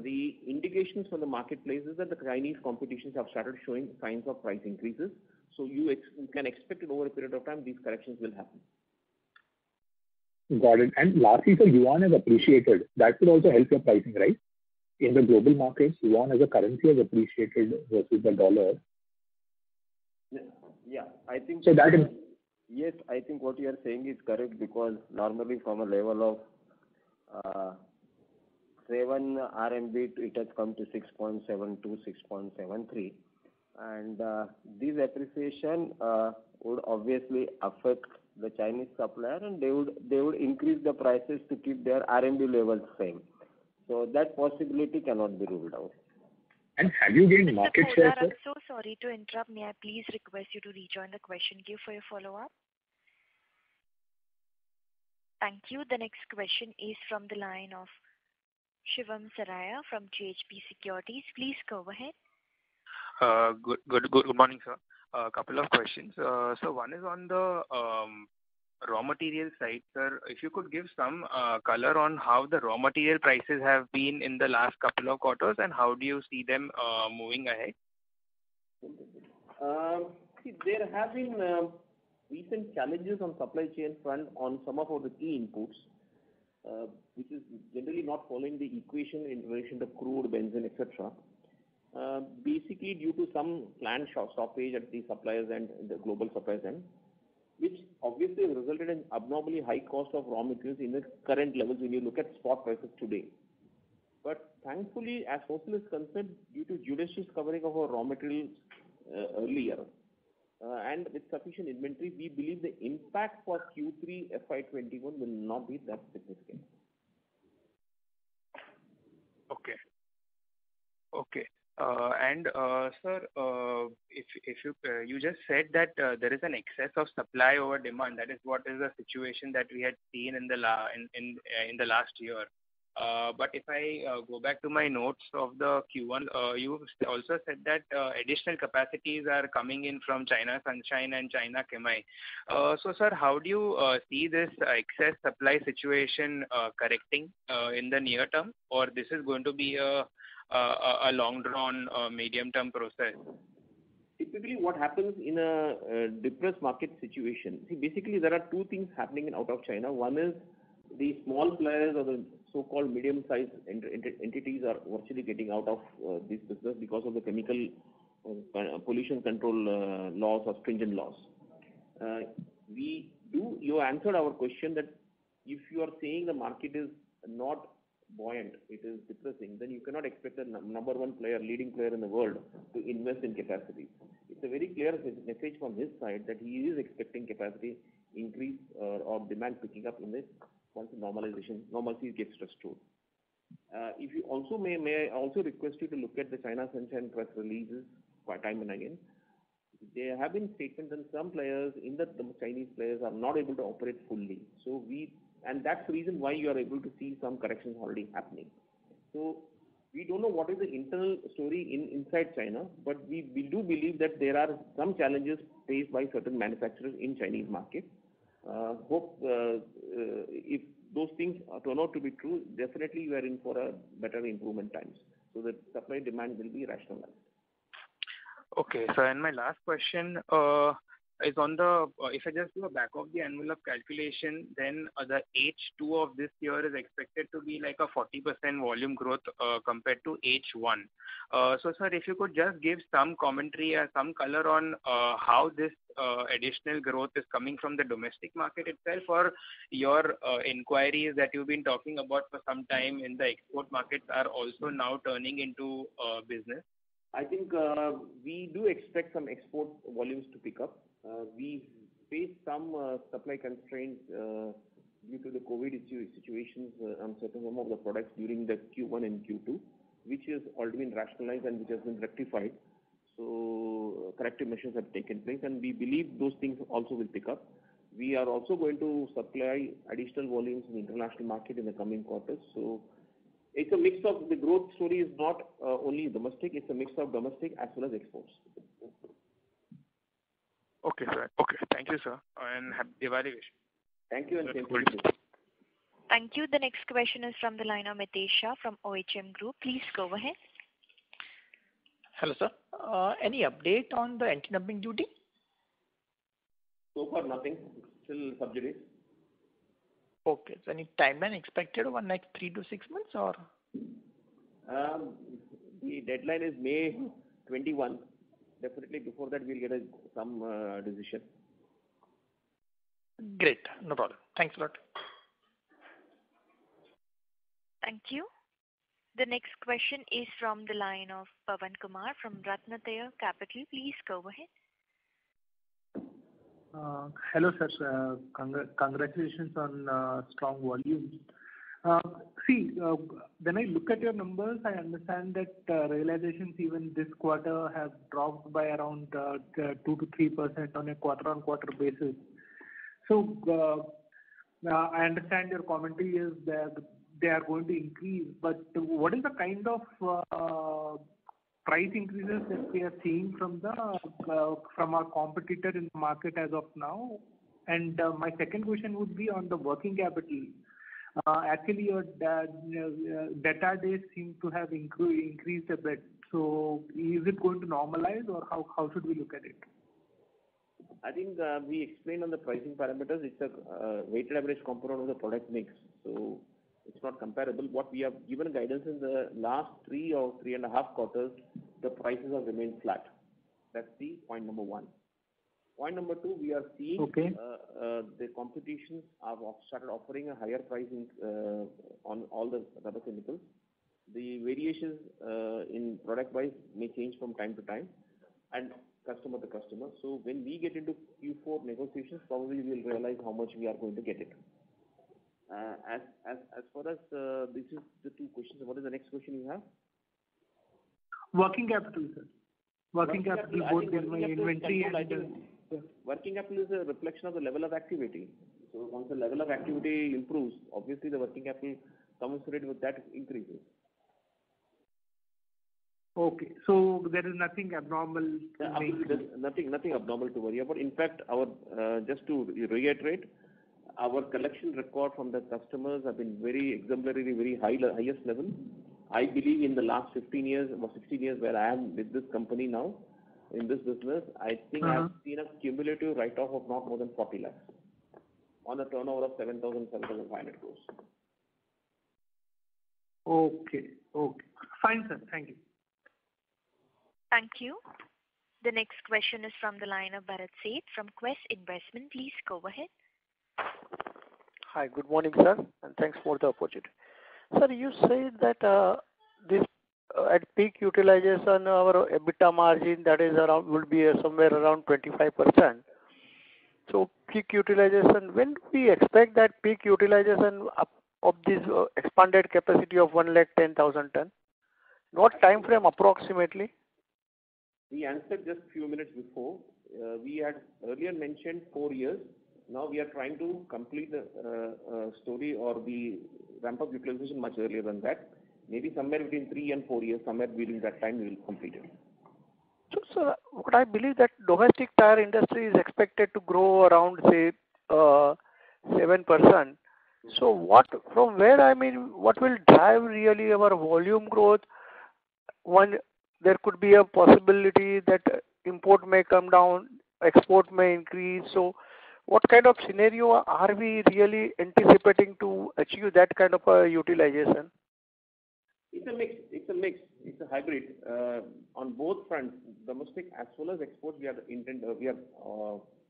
the indications from the marketplace is that the Chinese competitions have started showing signs of price increases. So you can expect it over a period of time, these corrections will happen. Got it. And lastly, sir, yuan has appreciated. That will also help your pricing, right? In the global markets, yuan as a currency has appreciated versus the dollar. Yeah, I think so. That yes, I think what you are saying is correct, because normally from a level of 7 RMB, it has come to 6.72, 6.73, and this appreciation would obviously affect the Chinese supplier, and they would increase the prices to keep their RMB levels same. So that possibility cannot be ruled out. And have you gained market share, sir? I'm so sorry to interrupt. May I please request you to rejoin the question queue for your follow-up? Thank you. The next question is from the line of Shivam Saraya from JHP Securities. Please go ahead. Good morning, sir. A couple of questions. So one is on the raw material side, sir. If you could give some color on how the raw material prices have been in the last couple of quarters, and how do you see them moving ahead? There have been recent challenges on supply chain front on some of the key inputs, which is generally not following the equation in relation to crude, benzene, etc. Basically due to some planned stoppage at the suppliers and the global suppliers end, which obviously has resulted in abnormally high cost of raw materials in the current levels when you look at spot prices today. But thankfully, as NOCIL is concerned, due to judicious covering of our raw materials earlier, and with sufficient inventory, we believe the impact for Q3 FY21 will not be that significant. Okay. And sir, if you just said that there is an excess of supply over demand, that is what is the situation that we had seen in the last year. But if I go back to my notes of the Q1, you also said that additional capacities are coming in from China Sunshine and China Chemie. So sir, how do you see this excess supply situation correcting in the near term, or this is going to be a long drawn medium term process? Typically what happens in a depressed market situation, basically there are two things happening out of China. One is the small players or the so-called medium-sized entities are virtually getting out of this business because of the chemical pollution control laws or stringent laws. You answered our question that if you are saying the market is not buoyant, it is depressing, then you cannot expect the number one player, leading player in the world to invest in capacity. It's a very clear message from his side that he is expecting capacity increase or demand picking up in this once normalcy gets restored. If you also may I also request you to look at the China Sunshine press releases time and again. There have been statements that some players in the Chinese players are not able to operate fully. And that's the reason why you are able to see some corrections already happening. So we don't know what is the internal story inside China, but we do believe that there are some challenges faced by certain manufacturers in Chinese market. Hope if those things turn out to be true, definitely you are in for a better improvement times. So the supply demand will be rationalized. Okay, so and my last question is on the, if I just do a back of the envelope calculation, then the H2 of this year is expected to be like a 40% volume growth compared to H1. So sir, if you could just give some commentary or some color on how this additional growth is coming from the domestic market itself, or your inquiries that you've been talking about for some time in the export markets are also now turning into business? I think we do expect some export volumes to pick up. We faced some supply constraints due to the COVID situations on some of the products during the Q1 and Q2, which has already been rationalized and which has been rectified. So corrective measures have taken place, and we believe those things also will pick up. We are also going to supply additional volumes in the international market in the coming quarters. So it's a mix of the growth story is not only domestic, it's a mix of domestic as well as exports. Okay, sir. Okay, thank you, sir, and happy Diwali wish. Thank you and same to you. Thank you. The next question is from the line of Mitesh Shah from OHM Group. Please go ahead. Hello, sir. Any update on the anti-dumping duty? So far, nothing. Still subjudice. Okay. So any timeline expected over next 3 to 6 months, or? The deadline is May 21. Definitely before that we'll get some decision. Great. No problem. Thanks a lot. Thank you. The next question is from the line of Pavan Kumar from Ratnatraya Capital. Please go ahead. Hello, sir. Congratulations on strong volumes. When I look at your numbers, I understand that realizations even this quarter have dropped by around 2 to 3% on a quarter-on-quarter basis. So I understand your commentary is that they are going to increase, but what is the kind of price increases that we are seeing from our competitor in the market as of now? And my second question would be on the working capital. Actually, your debtor days seem to have increased a bit. So is it going to normalize, or how should we look at it? I think we explained on the pricing parameters. It's a weighted average component of the product mix. So it's not comparable. What we have given guidance in the last 3 or 3.5 quarters, the prices have remained flat. That's the point number 1. Point number 2, we are seeing the competitions have started offering a higher pricing on all the rubber chemicals. The variations in product price may change from time to time and customer to customer. So when we get into Q4 negotiations, probably we will realize how much we are going to get it. As far as this is the 2 questions. What is the next question you have? Working capital, sir. Working capital, both in my inventory and... Working capital is a reflection of the level of activity. So once the level of activity improves, obviously the working capital commensurate with that increases. Okay, so there is nothing abnormal. Nothing abnormal to worry about. In fact, just to reiterate, our collection record from the customers have been very exemplary, very highest level. I believe in the last 15 years or 16 years where I am with this company now, in this business, I think I have seen a cumulative write-off of not more than 40 lakhs on a turnover of 7,500 crores. Okay. Fine, sir. Thank you. Thank you. The next question is from the line of Bharat Seth from Quest Investment. Please go ahead. Hi, good morning, sir, and thanks for the opportunity. Sir, you said that this at peak utilization, our EBITDA margin that is around will be somewhere around 25%. So peak utilization, when do we expect that peak utilization of this expanded capacity of 110,000 ton? What time frame approximately? We answered just a few minutes before. We had earlier mentioned 4 years. Now we are trying to complete the story or the ramp-up utilization much earlier than that. Maybe somewhere between 3 and 4 years, somewhere during that time we will complete it. So, sir, what I believe that domestic tire industry is expected to grow around, say, 7%. So what will drive really our volume growth? One, there could be a possibility that import may come down, export may increase. So what kind of scenario are we really anticipating to achieve that kind of a utilization? It's a mix. It's a hybrid. On both fronts, domestic as well as export, we have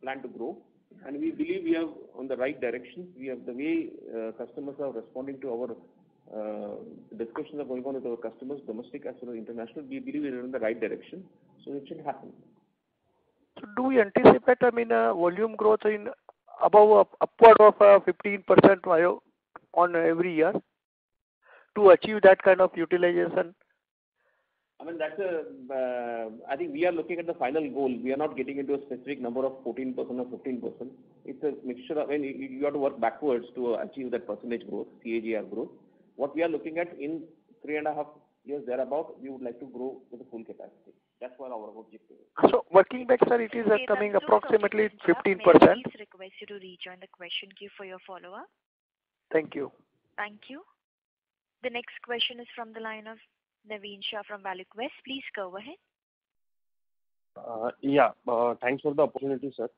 planned to grow, and we believe we are on the right direction. We have the way customers are responding to our discussions are going on with our customers, domestic as well as international. We believe we are in the right direction, so it should happen. So do we anticipate, volume growth in above upward of 15% on every year to achieve that kind of utilization? I mean, I think we are looking at the final goal. We are not getting into a specific number of 14% or 15%. It's a mixture of, you have to work backwards to achieve that percentage growth, CAGR growth. What we are looking at in 3.5 years thereabout, we would like to grow to the full capacity. That's what our objective is. So working back, sir, it is coming approximately 15%. May I please request you to rejoin the question queue for your follow-up? Thank you. Thank you. The next question is from the line of Naveen Shah from ValueQuest. Please go ahead. Thanks for the opportunity, sir.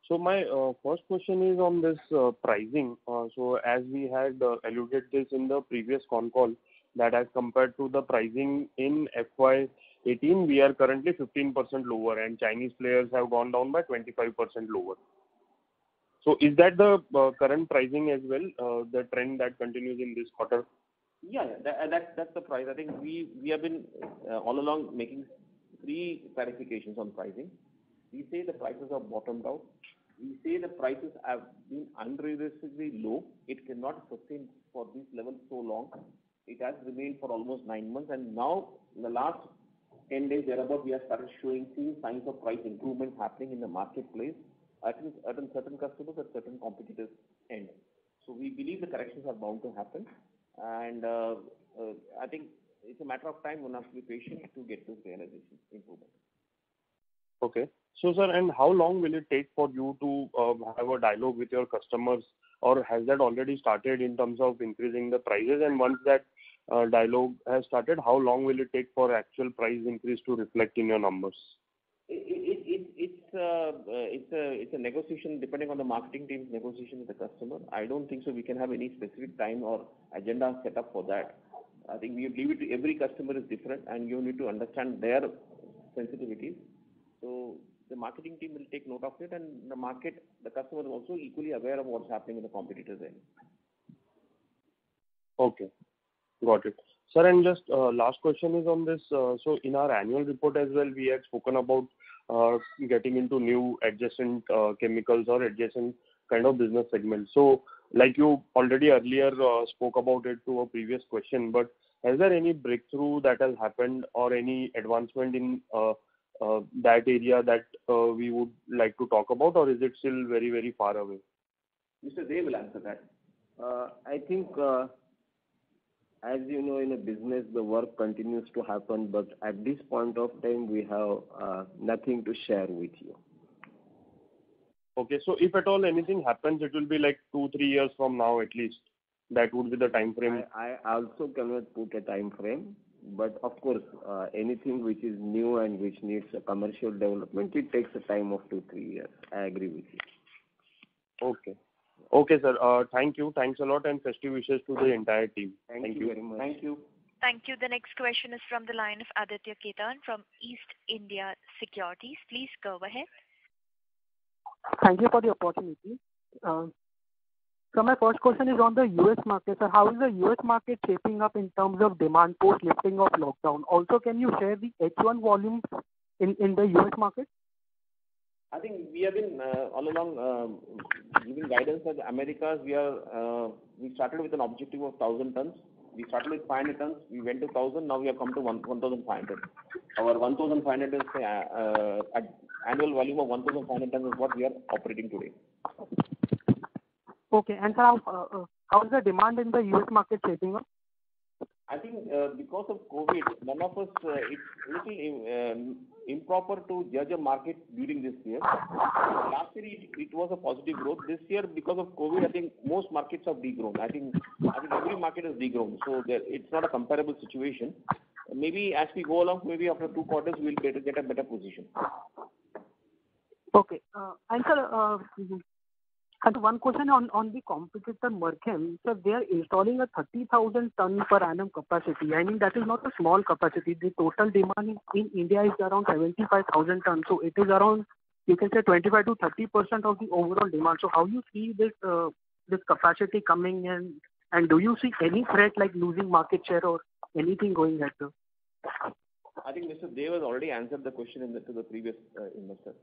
So my first question is on this pricing. So as we had alluded this in the previous con call, that as compared to the pricing in FY18, we are currently 15% lower, and Chinese players have gone down by 25% lower. So is that the current pricing as well, the trend that continues in this quarter? Yeah, that's the price. I think we have been all along making 3 clarifications on pricing. We say the prices have bottomed out. We say the prices have been unrealistically low. It cannot sustain for this level so long. It has remained for almost 9 months, and now in the last 10 days thereabout, we have started seeing signs of price improvement happening in the marketplace. I think at certain customers, at certain competitors' end. So we believe the corrections are bound to happen, and I think it's a matter of time. One has to be patient to get this realization improvement. Okay. So, sir, and how long will it take for you to have a dialogue with your customers, or has that already started in terms of increasing the prices? And once that dialogue has started, how long will it take for actual price increase to reflect in your numbers? It's a negotiation depending on the marketing team's negotiation with the customer. I don't think so we can have any specific time or agenda set up for that. I think we leave it to every customer is different, and you need to understand their sensitivities. So the marketing team will take note of it, and the customer is also equally aware of what's happening in the competitors' end. Okay, got it. Sir, and just last question is on this. So in our annual report as well, we had spoken about getting into new adjacent chemicals or adjacent kind of business segments. So like you already earlier spoke about it to a previous question, but has there any breakthrough that has happened or any advancement in that area that we would like to talk about, or is it still very, very far away? Mr. Dev will answer that. I think, as you know, in a business, the work continues to happen, but at this point of time, we have nothing to share with you. Okay, so if at all anything happens, it will be like 2-3 years from now at least. That would be the time frame. I also cannot put a time frame, but of course, anything which is new and which needs a commercial development, it takes a time of 2-3 years. I agree with you. Okay. Okay, sir. Thank you. Thanks a lot, and festive wishes to the entire team. Thank you very much. Thank you. Thank you. The next question is from the line of Aditya Ketan from East India Securities. Please go ahead. Thank you for the opportunity. So my first question is on the US market. So how is the US market shaping up in terms of demand post lifting of lockdown? Also, can you share the H1 volumes in the US market? I think we have been all along giving guidance that Americas, we started with an objective of 1,000 tons. We started with 500 tons. We went to 1,000. Now we have come to 1,500. Our 1,500 is annual volume of 1,500 tons is what we are operating today. Okay, and sir, how is the demand in the US market shaping up? I think because of COVID, none of us, it's little improper to judge a market during this year. Last year it was a positive growth. This year, because of COVID, I think most markets have degrown. I think every market has degrown. So it's not a comparable situation. Maybe as we go along, maybe after 2 quarters, we'll get a better position. Okay, and sir, and one question on the competitor Merchem. So they are installing a 30,000 ton per annum capacity. I mean, that is not a small capacity. The total demand in India is around 75,000 tons. So it is around, you can say 25 to 30% of the overall demand. So how you see this capacity coming in, and do you see any threat like losing market share or anything going ahead, sir? I think Mr. Dev has already answered the question to the previous investor.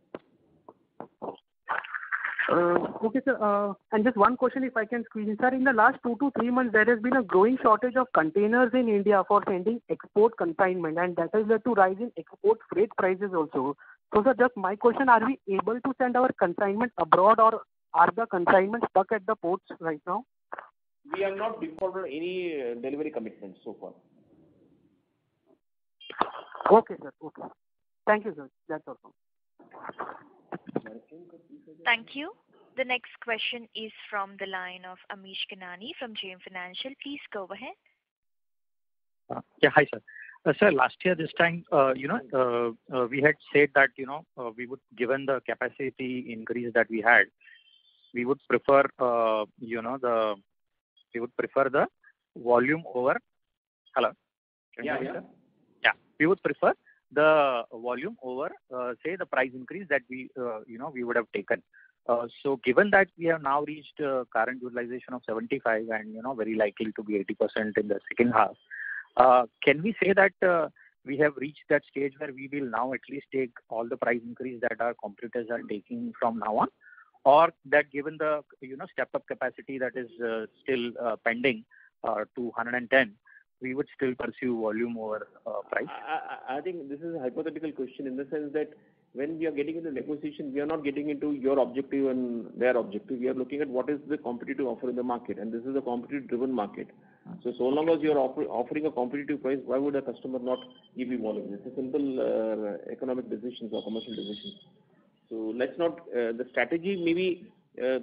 Okay, sir. And just one question, if I can squeeze in, sir. In the last 2 to 3 months, there has been a growing shortage of containers in India for sending export consignment, and that has led to rise in export freight prices also. So, sir, just my question: are we able to send our consignment abroad, or are the consignments stuck at the ports right now? We have not defaulted any delivery commitments so far. Okay, sir. Okay. Thank you, sir. That's all. Thank you. The next question is from the line of Amish Kanani from JM Financial. Please go ahead. Yeah, hi, sir. Sir, last year this time, we had said that, we would, given the capacity increase that we had, we would prefer, we would prefer the volume over. Hello. Yeah. We would prefer the volume over, say, the price increase that we would have taken. So given that we have now reached current utilization of 75 and, very likely to be 80% in the second half, can we say that we have reached that stage where we will now at least take all the price increase that our competitors are taking from now on? Or that given the, stepped up capacity that is still pending to 110, we would still pursue volume over price? I think this is a hypothetical question in the sense that when we are getting into negotiation, we are not getting into your objective and their objective. We are looking at what is the competitive offer in the market, and this is a competitive-driven market. So long as you are offering a competitive price, why would a customer not give you volume? It's a simple economic decisions or commercial decisions. So let's not, the strategy maybe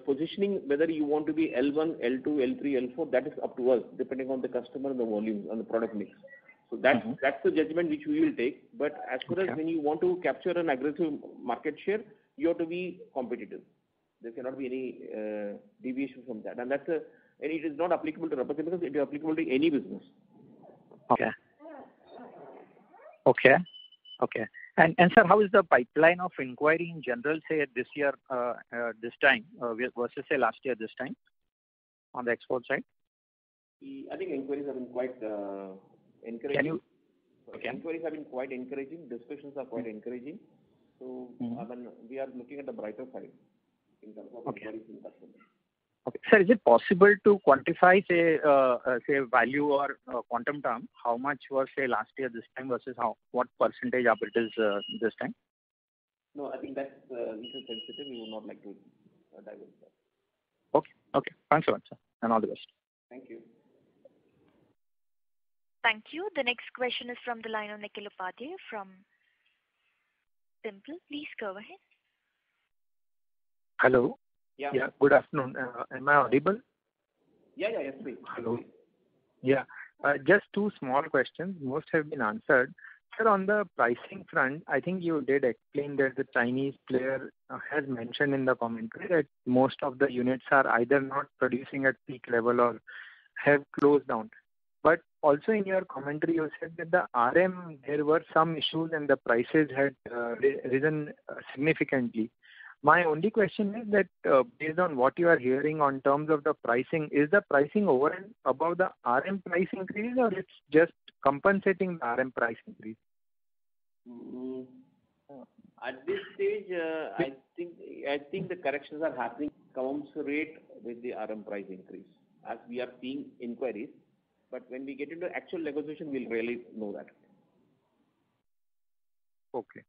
positioning whether you want to be L1, L2, L3, L4, that is up to us, depending on the customer and the volume and the product mix. So that's the judgment which we will take. But as far as when you want to capture an aggressive market share, you have to be competitive. There cannot be any deviation from that. And it is not applicable to rubber chemicals, it is applicable to any business. Okay. And sir, how is the pipeline of inquiry in general, say this year, this time, versus say last year this time, on the export side? I think inquiries have been quite encouraging. Inquiries have been quite encouraging. Discussions are quite encouraging. So we are looking at the brighter side in terms of inquiries in customers. Okay. Sir, is it possible to quantify, say value or quantum term, how much was, say, last year this time versus what percentage up it is this time? No, I think that's little sensitive. We would not like to dive into that. Okay. Thanks so much, sir, and all the best. Thank you. Thank you. The next question is from the line of Nikhil Upadhyay from Simple. Please go ahead. Hello. Yeah. Good afternoon. Am I audible? Yes, please. Hello. Yeah. Just two small questions. Most have been answered. Sir, on the pricing front, I think you did explain that the Chinese player has mentioned in the commentary that most of the units are either not producing at peak level or have closed down. But also in your commentary, you said that the RM, there were some issues and the prices had risen significantly. My only question is that based on what you are hearing on terms of the pricing, is the pricing over and above the RM price increase, or it's just compensating the RM price increase? At this stage, I think the corrections are happening commensurate with the RM price increase, as we are seeing inquiries. But when we get into actual negotiation, we'll really know that. Okay.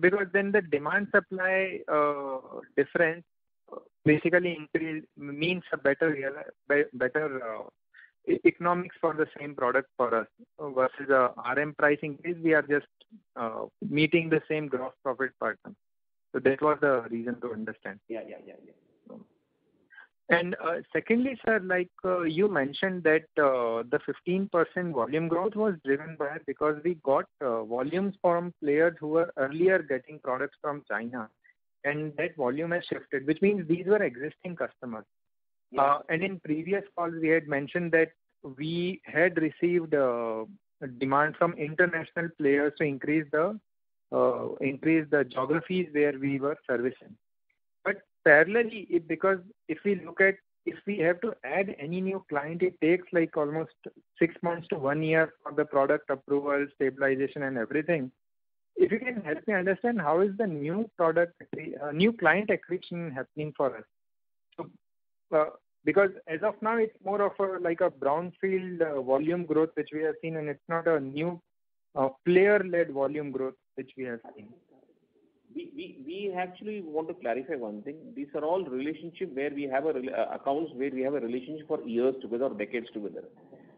Because then the demand supply difference basically increase means a better economics for the same product for us versus a RM price increase. We are just meeting the same gross profit pattern. So that was the reason to understand. Yeah. And secondly, sir, like you mentioned that the 15% volume growth was driven by because we got volumes from players who were earlier getting products from China, and that volume has shifted, which means these were existing customers. Yeah. And in previous calls, we had mentioned that we had received demand from international players to increase the geographies where we were servicing. But parallelly, because if we have to add any new client, it takes like almost 6 months to 1 year for the product approval, stabilization and everything. if you can help me understand how is the new new client acquisition happening for us? So, because as of now, it's more of like a brownfield volume growth which we have seen, and it's not a new player-led volume growth which we have seen. We actually want to clarify one thing. These are all relationships where we have accounts where we have a relationship for years together or decades together.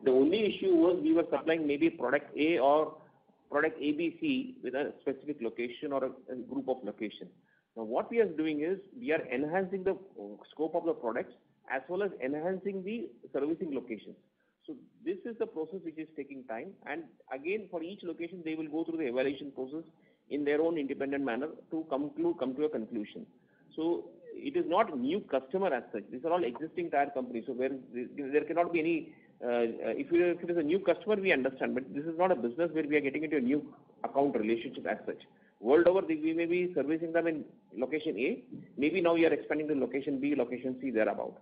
The only issue was we were supplying maybe product A or product ABC with a specific location or a group of locations. Now what we are doing is we are enhancing the scope of the products as well as enhancing the servicing locations. So this is the process which is taking time, and again for each location they will go through the evaluation process in their own independent manner to come to a conclusion. So it is not new customer as such. These are all existing tire companies. So where there cannot be any. If it is a new customer, we understand, but this is not a business where we are getting into a new account relationship as such. World over, we may be servicing them in location A. Maybe now we are expanding to location B, location C, thereabout.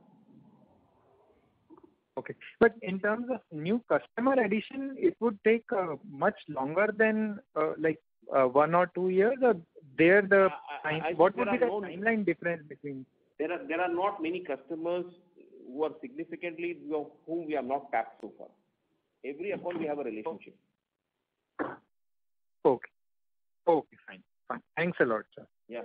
Okay. But in terms of new customer addition, it would take much longer than 1 or 2 years, or what would be the timeline difference between? There are not many customers who are significantly whom we have not tapped so far. Every account we have a relationship. Okay. Okay, fine. Thanks a lot, sir. Yeah.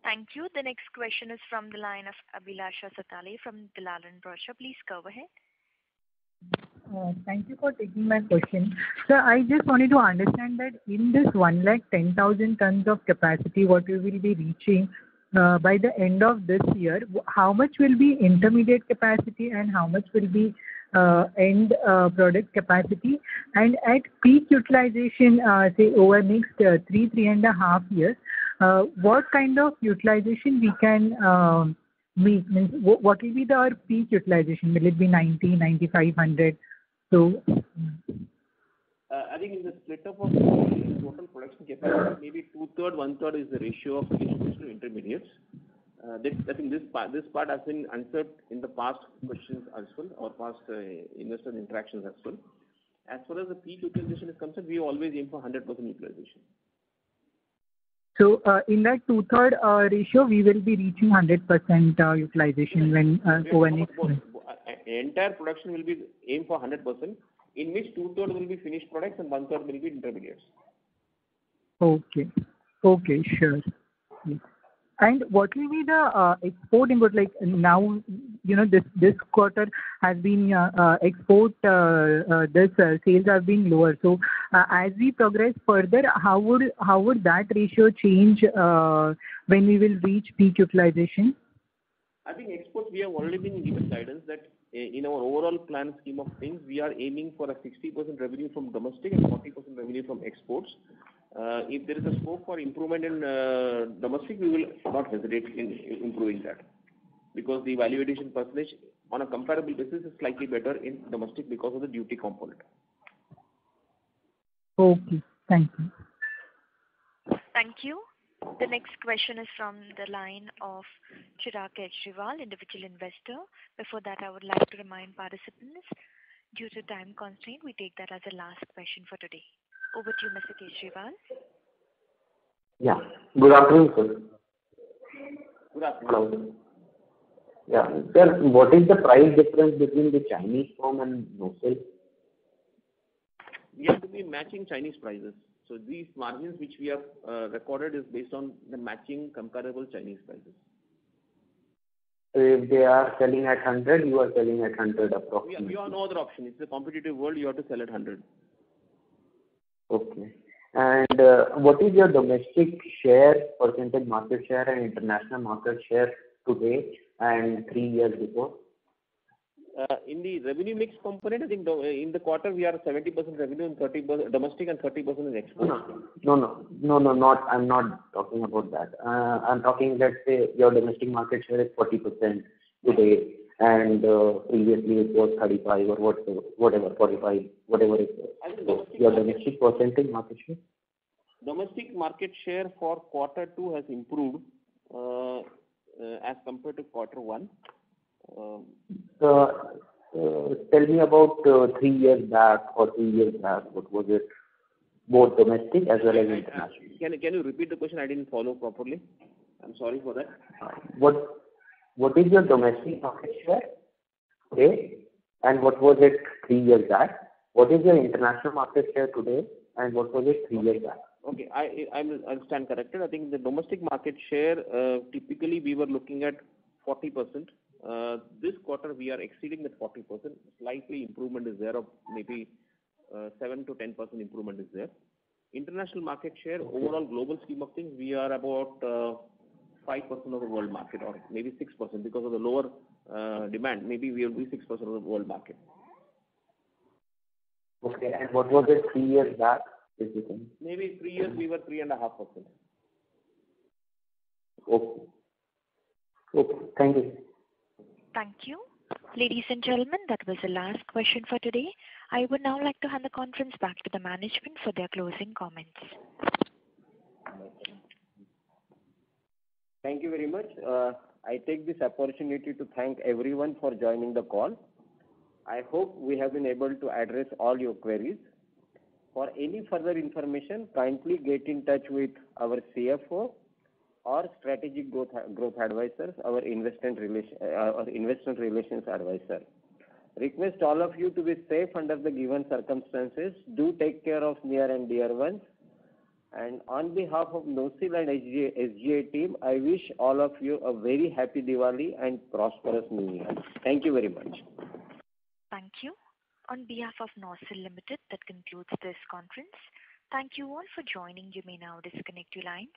Thank you. The next question is from the line of Abhilasha Satale from Dalal & Broacha. Please go ahead. Thank you for taking my question. Sir, I just wanted to understand that in this 110,000 tons of capacity, what we will be reaching by the end of this year, how much will be intermediate capacity and how much will be end product capacity? And at peak utilization, say over next 3.5 years, what kind of utilization we can meet? Means what will be our peak utilization? Will it be 90, 95, 100? So, I think in the split up of total production capacity, maybe 2/3, 1/3 is the ratio of finished goods to intermediates. I think this part has been answered in the past questions as well, or past investor interactions as well. As far as the peak utilization is concerned, we always aim for 100% utilization. So in that 2/3 ratio, we will be reaching 100% utilization when over next. Entire production will be aimed for 100%, in which 2/3 will be finished products and 1/3 will be intermediates. Okay, sure. Yes. And what will be the export input? Like now, this quarter has been export. This sales have been lower. So as we progress further, how would that ratio change when we will reach peak utilization? I think exports, we have already been given guidance that in our overall plan scheme of things, we are aiming for a 60% revenue from domestic and 40% revenue from exports. If there is a scope for improvement in domestic, we will not hesitate in improving that, because the value addition percentage on a comparable basis is slightly better in domestic because of the duty component. Okay, thank you. Thank you. The next question is from the line of Chirag Kejriwal, individual investor. Before that, I would like to remind participants, due to time constraint, we take that as the last question for today. Over to you, Mr. Kejriwal. Yeah. Good afternoon, sir. Good afternoon. Yeah. Sir, what is the price difference between the Chinese foam and NOCIL? We have to be matching Chinese prices. So these margins which we have recorded is based on the matching comparable Chinese prices. So if they are selling at 100, you are selling at 100 approximately. We have no other option. It's a competitive world. You have to sell at 100. Okay. And what is your domestic share, percentage market share, and international market share today and 3 years before? In the revenue mix component, I think in the quarter we are 70% revenue and 30% domestic and 30% is export. No. I'm not talking about that. I'm talking, let's say your domestic market share is 40% today, and previously it was 35 or whatever, 45, whatever it was. Your domestic percentage market share? Domestic market share for Q2 has improved as compared to Q1. Tell me about 3 years back or 2 years back. What was it? both domestic as well as international. Can you repeat the question? I didn't follow properly. I'm sorry for that. What is your domestic market share today, and what was it 3 years back? What is your international market share today, and what was it 3 years back? Okay, I understand corrected. I think the domestic market share, typically we were looking at 40%. This quarter we are exceeding that 40%. Slightly improvement is there of maybe 7 to 10% improvement is there. International market share, overall global scheme of things, we are about 5% of the world market, or maybe 6% because of the lower demand. Maybe we will be 6% of the world market. Okay, and what was it 3 years back? Maybe 3 years we were 3.5%. Okay. Okay, thank you. Thank you. Ladies and gentlemen, that was the last question for today. I would now like to hand the conference back to the management for their closing comments. Thank you very much. I take this opportunity to thank everyone for joining the call. I hope we have been able to address all your queries. For any further information, kindly get in touch with our CFO or strategic growth advisors, our investor relations advisor. Request all of you to be safe under the given circumstances. Do take care of near and dear ones. And on behalf of NOCIL and SGA team, I wish all of you a very happy Diwali and prosperous New Year. Thank you very much. Thank you. On behalf of NOCIL Limited, that concludes this conference. Thank you all for joining. You may now disconnect your lines.